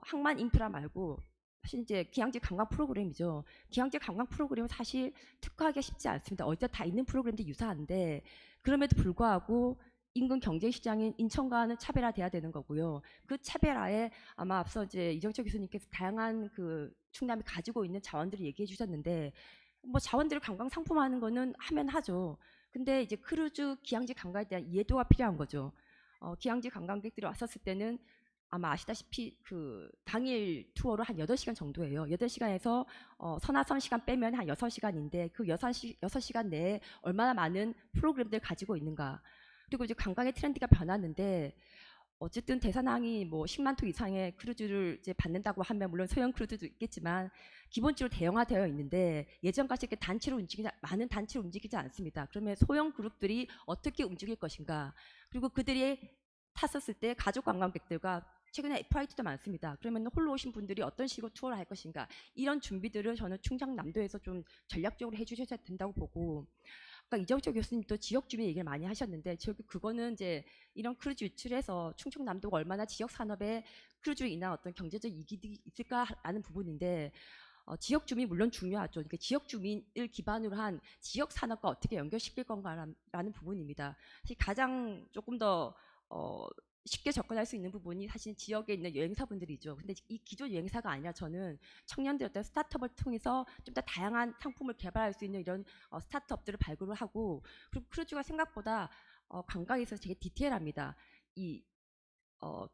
항만 인프라 말고 사실 이제 기항지 관광 프로그램이죠. 기항지 관광 프로그램은 사실 특화하기가 쉽지 않습니다. 어디다 다 있는 프로그램도 유사한데 그럼에도 불구하고 인근 경제시장인 인천과는 차별화돼야 되는 거고요. 그 차별화에 아마 앞서 이제 이정철 교수님께서 다양한 그 충남이 가지고 있는 자원들을 얘기해 주셨는데 뭐 자원들을 관광 상품화하는 거는 하면 하죠. 근데 이제 크루즈 기항지 관광에 대한 이해도가 필요한 거죠. 기항지 관광객들이 왔었을 때는 아마 아시다시피 그 당일 투어로 한 8시간 정도예요. 8시간에서 선화선 시간 빼면 한 6시간인데 그 6시간 내에 얼마나 많은 프로그램들을 가지고 있는가. 그리고 이제 관광의 트렌드가 변했는데 어쨌든 대사항이 뭐 10만 톤 이상의 크루즈를 이제 받는다고 하면 물론 소형 크루즈도 있겠지만 기본적으로 대형화되어 있는데 예전같이 이렇게 많은 단체로 움직이지 않습니다. 그러면 소형 그룹들이 어떻게 움직일 것인가? 그리고 그들이 탔었을 때 가족 관광객들과 최근에 FIT도 많습니다. 그러면 홀로 오신 분들이 어떤 식으로 투어를 할 것인가? 이런 준비들을 저는 충청남도에서 좀 전략적으로 해주셔야 된다고 보고 아까 이정철 교수님도 지역 주민 얘기를 많이 하셨는데 그거는 이제 이런 크루즈 유출해서 충청남도가 얼마나 지역 산업에 크루즈로 인한 어떤 경제적 이익이 있을까라는 부분인데 지역 주민 물론 중요하죠. 그러니까 지역 주민을 기반으로 한 지역 산업과 어떻게 연결시킬 건가라는 부분입니다. 사실 가장 조금 더 쉽게 접근할 수 있는 부분이 사실 지역에 있는 여행사분들이죠. 근데 이 기존 여행사가 아니라 저는 청년들 어떤 스타트업을 통해서 좀 더 다양한 상품을 개발할 수 있는 이런 스타트업들을 발굴을 하고 그리고 크루즈가 생각보다 관광에 있어서 되게 디테일합니다.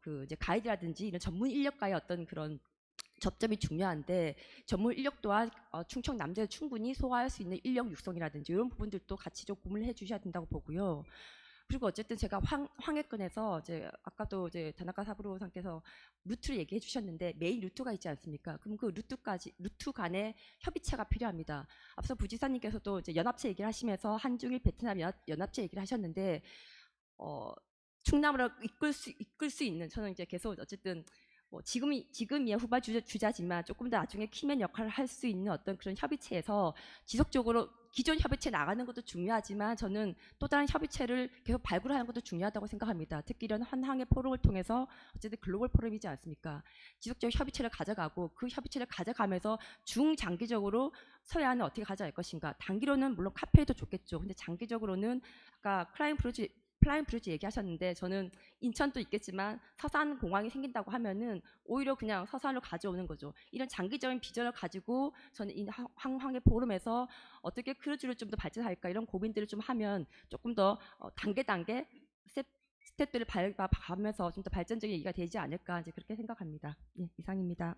그 이제 가이드라든지 이런 전문 인력과의 어떤 그런 접점이 중요한데 전문 인력 또한 충청남도에 충분히 소화할 수 있는 인력 육성이라든지 이런 부분들도 같이 좀 고민을 해주셔야 된다고 보고요. 그리고 어쨌든 제가 황해권에서 이제 아까도 이제 다나카 사부로 상께서 루트를 얘기해 주셨는데 메인 루트가 있지 않습니까? 그럼 그 루트 간의 협의체가 필요합니다. 앞서 부지사님께서도 이제 연합체 얘기를 하시면서 한중일 베트남 연합체 얘기를 하셨는데 충남으로 이끌 수 있는 저는 이제 계속 어쨌든 뭐 지금이야 후발 주자지만 조금 더 나중에 키맨 역할을 할 수 있는 어떤 그런 협의체에서 지속적으로 기존 협의체 나가는 것도 중요하지만 저는 또 다른 협의체를 계속 발굴하는 것도 중요하다고 생각합니다. 특히 이런 환항의 포럼을 통해서 어쨌든 글로벌 포럼이지 않습니까? 지속적 협의체를 가져가고 그 협의체를 가져가면서 중장기적으로 서해안을 어떻게 가져갈 것인가. 단기로는 물론 카페도 좋겠죠. 근데 장기적으로는 아까 플라잉 브리지 얘기하셨는데 저는 인천도 있겠지만 서산 공항이 생긴다고 하면은 오히려 그냥 서산으로 가져오는 거죠. 이런 장기적인 비전을 가지고 저는 이 황해 포럼에서 어떻게 크루즈를 좀 더 발전할까 이런 고민들을 좀 하면 조금 더 단계 스텝들을 밟아가면서 좀 더 발전적인 얘기가 되지 않을까 이제 그렇게 생각합니다. 예, 이상입니다.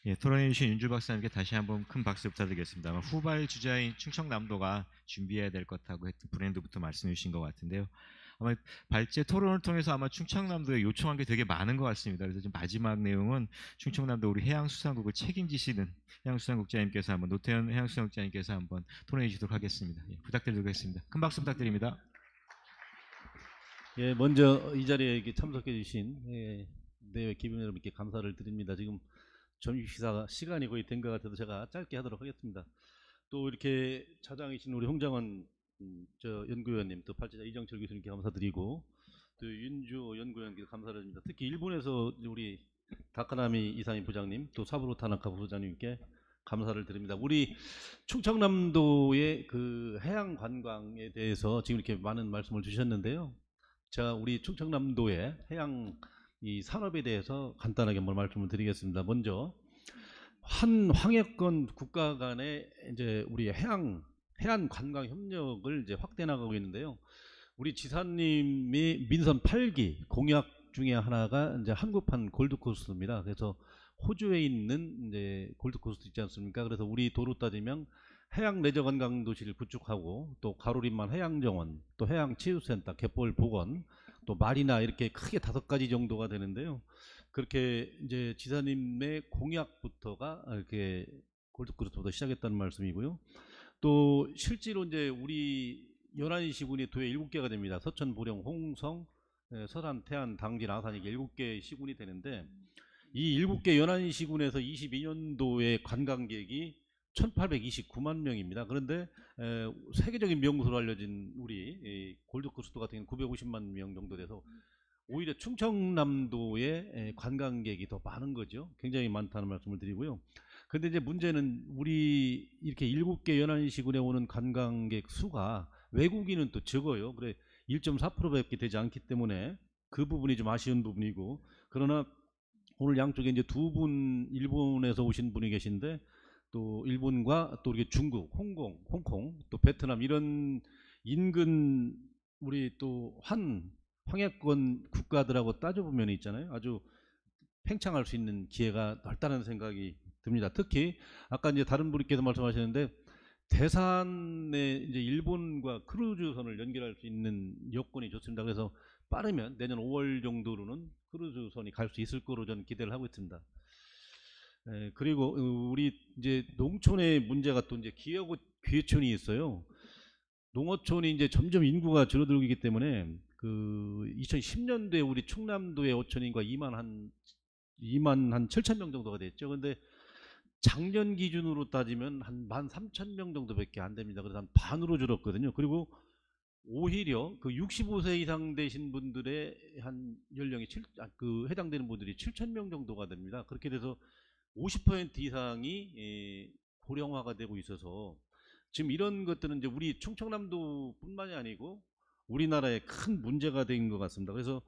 예, 토론해 주신 윤주 박사님께 다시 한번 큰 박수 부탁드리겠습니다. 아마 후발 주자인 충청남도가 준비해야 될 것하고 했던 브랜드부터 말씀해 주신 것 같은데요. 아마 발제 토론을 통해서 아마 충청남도에 요청한 게 되게 많은 것 같습니다. 그래서 지금 마지막 내용은 충청남도 우리 해양수산국을 책임지시는 해양수산국장님께서 한번 노태현 해양수산국장님께서 한번 토론해 주시도록 하겠습니다. 예, 부탁드리겠습니다. 큰 박수 부탁드립니다. 예, 먼저 이 자리에 이렇게 참석해 주신 내외 기빈 여러분께 감사를 드립니다. 지금 점심식사 시간이 거의 된 것 같아서 제가 짧게 하도록 하겠습니다. 또 이렇게 차장이신 우리 홍장원 저 연구위원님 또 팔찌자 이정철 교수님께 감사드리고 또 윤주 연구위원께 감사를 드립니다. 특히 일본에서 우리 다카나미 이사님 부장님 또 사부로 타나카 부소장님께 감사를 드립니다. 우리 충청남도의 그 해양 관광에 대해서 지금 이렇게 많은 말씀을 주셨는데요. 자, 우리 충청남도의 해양 이 산업에 대해서 간단하게 한번 말씀을 드리겠습니다. 먼저 한 황해권 국가 간의 이제 우리 해안 관광 협력을 이제 확대 나가고 있는데요. 우리 지사님이 민선 8기 공약 중에 하나가 이제 한국판 골드코스트입니다. 그래서 호주에 있는 이제 골드코스트 있지 않습니까? 그래서 우리 도로 따지면 해양 레저 관광 도시를 구축하고 또 가로림만 해양정원, 또 해양치유센터, 갯벌 복원, 또 마리나 이렇게 크게 5가지 정도가 되는데요. 그렇게 이제 지사님의 공약부터가 이렇게 골드코스트부터 시작했다는 말씀이고요. 또 실제로 이제 우리 연안 시군이 도에 7개가 됩니다. 서천, 보령, 홍성, 서산, 태안, 당진, 아산 이게 7개 시군이 되는데 이 7개 연안 시군에서 22년도에 관광객이 1829만 명입니다. 그런데 세계적인 명소로 알려진 우리 골드코스트 같은 경우는 950만 명 정도 돼서 오히려 충청남도의 관광객이 더 많은 거죠. 굉장히 많다는 말씀을 드리고요. 근데 이제 문제는 우리 이렇게 7개 연안시군에 오는 관광객 수가 외국인은 또 적어요. 그래 1.4%밖에 되지 않기 때문에 그 부분이 좀 아쉬운 부분이고, 그러나 오늘 양쪽에 이제 2분 일본에서 오신 분이 계신데 또 일본과 또 이렇게 중국, 홍콩, 또 베트남 이런 인근 우리 또 황해권 국가들하고 따져보면 있잖아요. 아주 팽창할 수 있는 기회가 넓다는 생각이 듭니다. 특히 아까 이제 다른 분께서 말씀하셨는데 대산에 이제 일본과 크루즈선을 연결할 수 있는 여건이 좋습니다. 그래서 빠르면 내년 5월 정도로는 크루즈선이 갈 수 있을 거로 저는 기대를 하고 있습니다. 그리고 우리 이제 농촌의 문제가 또 이제 기회촌이 있어요. 농어촌이 이제 점점 인구가 줄어들고 있기 때문에 그 2010년도에 우리 충남도의 어촌인구가 2만 한 7천 명 정도가 됐죠. 근데 작년 기준으로 따지면 한 13,000명 정도밖에 안 됩니다. 그래서 한 반으로 줄었거든요. 그리고 오히려 그 65세 이상 되신 분들의 한 연령이 해당되는 분들이 7,000명 정도가 됩니다. 그렇게 돼서 50% 이상이 고령화가 되고 있어서 지금 이런 것들은 이제 우리 충청남도뿐만이 아니고 우리나라에 큰 문제가 된 것 같습니다. 그래서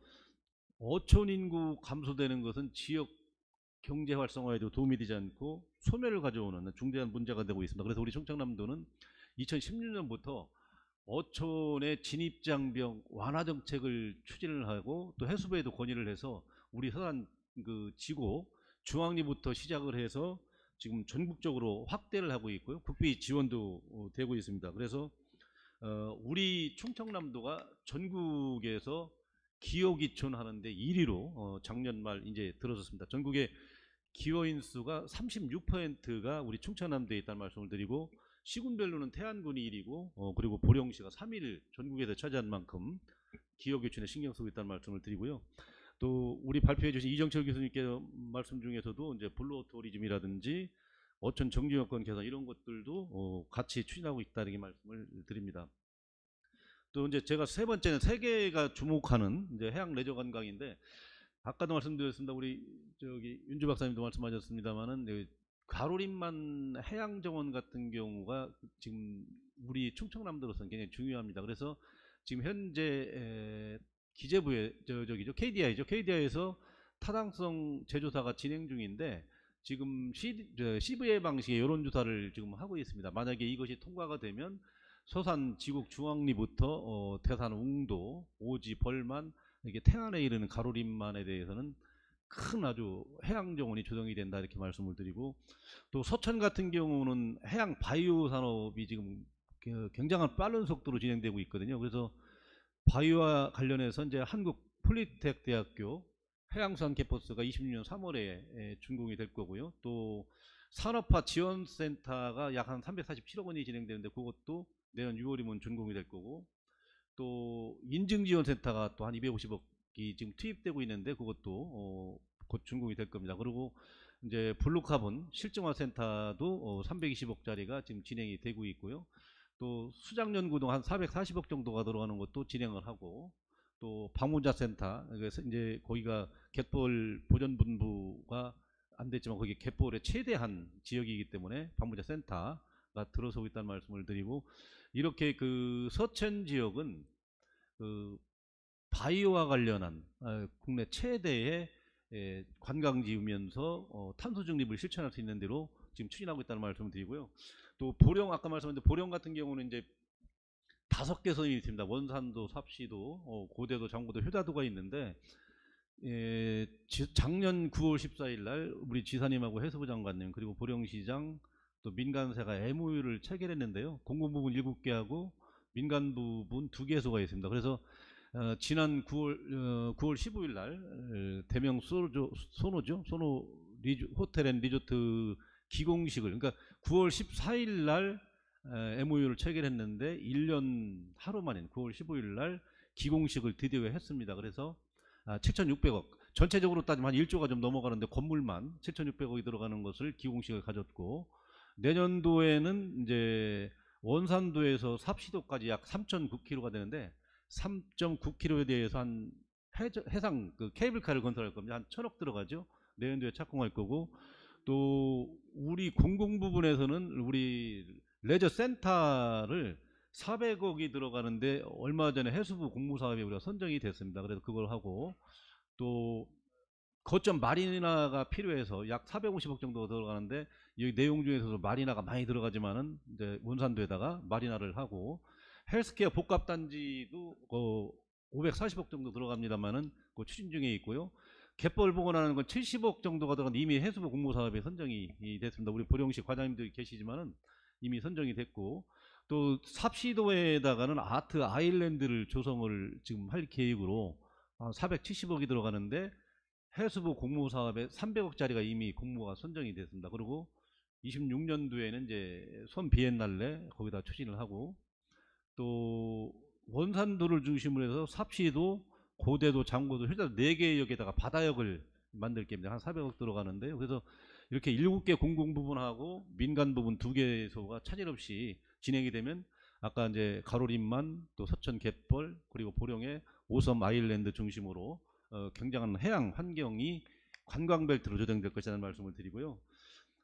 어촌 인구 감소되는 것은 지역 경제 활성화에도 도움이 되지 않고 소멸을 가져오는 중대한 문제가 되고 있습니다. 그래서 우리 충청남도는 2016년부터 어촌의 진입장병 완화 정책을 추진을 하고 또 해수부에도 건의를 해서 우리 서산 그 지구 중앙리부터 시작을 해서 지금 전국적으로 확대를 하고 있고요. 국비 지원도 되고 있습니다. 그래서 우리 충청남도가 전국에서 기호기촌 하는데 1위로 작년 말 이제 들어섰습니다. 전국의 기호인 수가 36%가 우리 충청남도에 있다는 말씀을 드리고, 시군별로는 태안군이 1위고 그리고 보령시가 3위를 전국에서 차지한 만큼 기호기촌에 신경 쓰고 있다는 말씀을 드리고요. 또 우리 발표해 주신 이정철 교수님께 말씀 중에서도 이제 블루 투어리즘이라든지 어촌 정주여건 개선 이런 것들도 같이 추진하고 있다는 게 말씀을 드립니다. 또 이제 제가 세 번째는 세계가 주목하는 이제 해양 레저 관광인데, 아까도 말씀드렸습니다. 우리 저기 윤주 박사님도 말씀하셨습니다만은 가로림만 해양정원 같은 경우가 지금 우리 충청남도로서는 굉장히 중요합니다. 그래서 지금 현재 기재부의 KDI죠. KDI에서 타당성 재조사가 진행 중인데 지금 CVA 방식의 여론조사를 지금 하고 있습니다. 만약에 이것이 통과가 되면 서산 지국 중앙리부터 대산 웅도, 오지, 벌만 이렇게 태안에 이르는 가로림만에 대해서는 큰 아주 해양정원이 조성이 된다 이렇게 말씀을 드리고, 또 서천 같은 경우는 해양 바이오 산업이 지금 굉장한 빠른 속도로 진행되고 있거든요. 그래서 바이오와 관련해서 이제 한국 폴리텍 대학교 해양수산 캠퍼스가 26년 3월에 준공이 될 거고요. 또 산업화 지원센터가 약 한 347억 원이 진행되는데 그것도 내년 6월이면 준공이 될 거고, 또 인증지원센터가 또 한 250억이 지금 투입되고 있는데 그것도 곧 준공이 될 겁니다. 그리고 이제 블루카본 실증화센터도 320억짜리가 지금 진행이 되고 있고요. 또 수장 연구도 한 440억 정도가 들어가는 것도 진행을 하고, 또 방문자 센터, 그래서 이제 거기가 갯벌 보전본부가 안 됐지만 거기 갯벌의 최대한 지역이기 때문에 방문자 센터가 들어서고 있다는 말씀을 드리고, 이렇게 그 서천 지역은 그 바이오와 관련한 국내 최대의 관광지이면서 탄소 중립을 실천할 수 있는 대로 지금 추진하고 있다는 말씀을 드리고요. 또 보령, 아까 말씀드린 보령 같은 경우는 이제 5개 선이 있습니다. 원산도, 삽시도, 고대도, 장고도, 효자도가 있는데, 작년 9월 14일 날 우리 지사님하고 해수부 장관님 그리고 보령시장 또 민간사가 MOU를 체결했는데요. 공공 부분 7개하고 민간 부분 2개소가 있습니다. 그래서 지난 9월 15일 날 대명 소노 호텔 앤 리조트 기공식을, 그러니까 9월 14일 날 MOU를 체결했는데 1년 하루 만인 9월 15일 날 기공식을 드디어 했습니다. 그래서 7,600억, 전체적으로 따지면 한 1조가 좀 넘어가는데 건물만 7,600억이 들어가는 것을 기공식을 가졌고, 내년도에는 이제 원산도에서 삽시도까지 약 3.9km가 되는데 3.9km에 대해서 한 해상 그 케이블카를 건설할 겁니다. 한 1,000억 들어가죠. 내년도에 착공할 거고, 또 우리 공공 부분에서는 우리 레저 센터를 400억이 들어가는데 얼마 전에 해수부 공모사업에 우리가 선정이 됐습니다. 그래서 그걸 하고, 또 거점 마리나가 필요해서 약 450억 정도가 들어가는데, 여기 내용 중에서도 마리나가 많이 들어가지만은 이제 원산도에다가 마리나를 하고, 헬스케어 복합단지도 540억 정도 들어갑니다만은 그 추진 중에 있고요. 갯벌 복원하는 건 70억 정도가 들어간 이미 해수부 공모사업에 선정이 됐습니다. 우리 보령시 과장님들이 계시지만은 이미 선정이 됐고, 또 삽시도에다가는 아트 아일랜드를 조성을 지금 할 계획으로 470억이 들어가는데 해수부 공모사업에 300억짜리가 이미 공모가 선정이 됐습니다. 그리고 26년도에는 이제 손 비엔날레 거기다 추진을 하고, 또 원산도를 중심으로 해서 삽시도, 고대도, 장고도, 효자도 4개의 역에다가 바다역을 만들 겁니다. 한 400억 들어가는데요. 그래서 이렇게 7개 공공 부분하고 민간 부분 2개소가 차질 없이 진행이 되면, 아까 이제 가로림만, 또 서천 갯벌, 그리고 보령의 오섬 아일랜드 중심으로 굉장한 해양 환경이 관광벨트로 조정될 것이라는 말씀을 드리고요.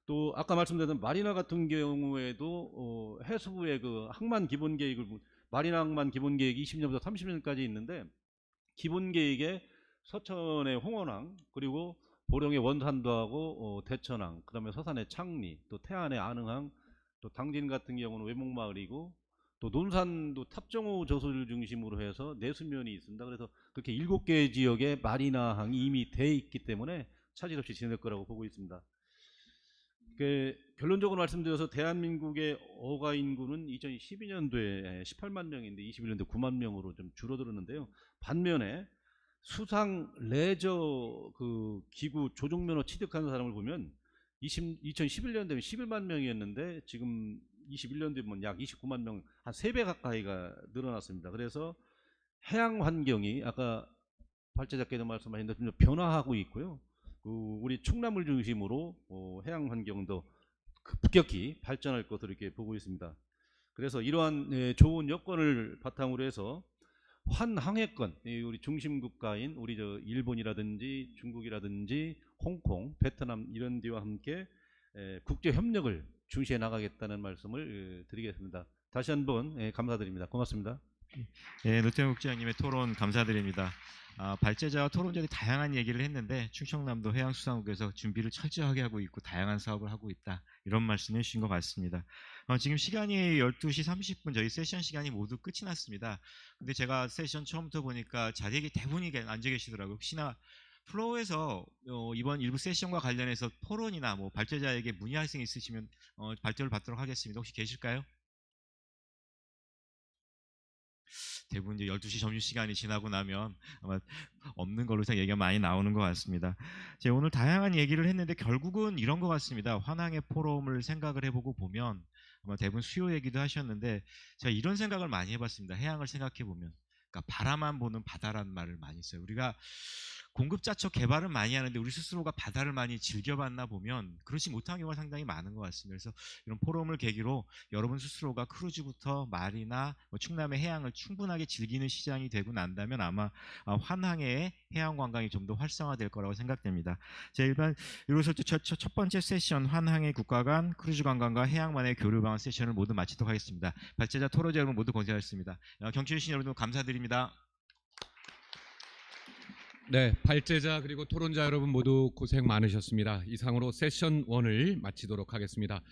또 아까 말씀드렸던 마리나 같은 경우에도 해수부의 그 항만 기본 계획을, 마리나 항만 기본 계획이 20년부터 30년까지 있는데, 기본 계획에 서천의 홍원항, 그리고 보령의 원산도하고 대천항, 그다음에 서산의 창리, 또 태안의 안흥항, 또 당진 같은 경우는 외목마을이고, 또 논산도 탑정호 저수를 중심으로 해서 내수면이 있습니다. 그래서 그렇게 7개 지역에 마리나항이 이미 돼 있기 때문에 차질 없이 진행될 거라고 보고 있습니다. 결론적으로 말씀드려서 대한민국의 어가 인구는 2012년도에 18만 명인데 21년도에 9만 명으로 좀 줄어들었는데요. 반면에 수상 레저 그 기구 조종면허 취득하는 사람을 보면 2011년도에 11만 명이었는데 지금 21년 되면 약 29만 명, 한 3배 가까이가 늘어났습니다. 그래서 해양 환경이 아까 발제자께서 말씀하신 대로 좀 변화하고 있고요. 우리 충남을 중심으로 해양 환경도 급격히 발전할 것으로 이렇게 보고 있습니다. 그래서 이러한 좋은 여건을 바탕으로 해서 환항해권, 우리 중심 국가인 우리 일본이라든지 중국이라든지 홍콩, 베트남 이런 데와 함께 국제 협력을 중시해 나가겠다는 말씀을 드리겠습니다. 다시 한번 감사드립니다. 고맙습니다. 노태우 국장님의 토론 감사드립니다. 발제자와 토론자들이 다양한 얘기를 했는데 충청남도 해양수산국에서 준비를 철저하게 하고 있고 다양한 사업을 하고 있다, 이런 말씀해 주신 것 같습니다. 지금 시간이 12시 30분, 저희 세션 시간이 모두 끝이 났습니다. 근데 제가 세션 처음부터 보니까 자리에 대부분이 앉아 계시더라고요. 혹시나 플로어에서 이번 일부 세션과 관련해서 토론이나 뭐 발제자에게 문의할 수 있으시면 발표를 받도록 하겠습니다. 혹시 계실까요? 대부분 이제 12시 점심시간이 지나고 나면 아마 없는 걸로 생각 얘기가 많이 나오는 것 같습니다. 제가 오늘 다양한 얘기를 했는데 결국은 이런 것 같습니다. 환항의 포럼을 생각을 해보고 보면 아마 대부분 수요 얘기도 하셨는데 제가 이런 생각을 많이 해봤습니다. 해양을 생각해 보면, 그러니까 바라만 보는 바다라는 말을 많이 써요. 우리가 공급자처 개발은 많이 하는데 우리 스스로가 바다를 많이 즐겨봤나 보면 그렇지 못한 경우가 상당히 많은 것 같습니다. 그래서 이런 포럼을 계기로 여러분 스스로가 크루즈부터 말이나 뭐 충남의 해양을 충분하게 즐기는 시장이 되고 난다면 아마 환항의 해양 관광이 좀 더 활성화될 거라고 생각됩니다. 자, 이로써 첫 번째 세션 환항의 국가 간 크루즈 관광과 해양만의 교류 방안 세션을 모두 마치도록 하겠습니다. 발제자 토론자 여러분 모두 고생하셨습니다. 경청해주신 여러분 감사드립니다. 네, 발제자 그리고 토론자 여러분 모두 고생 많으셨습니다. 이상으로 세션 1을 마치도록 하겠습니다.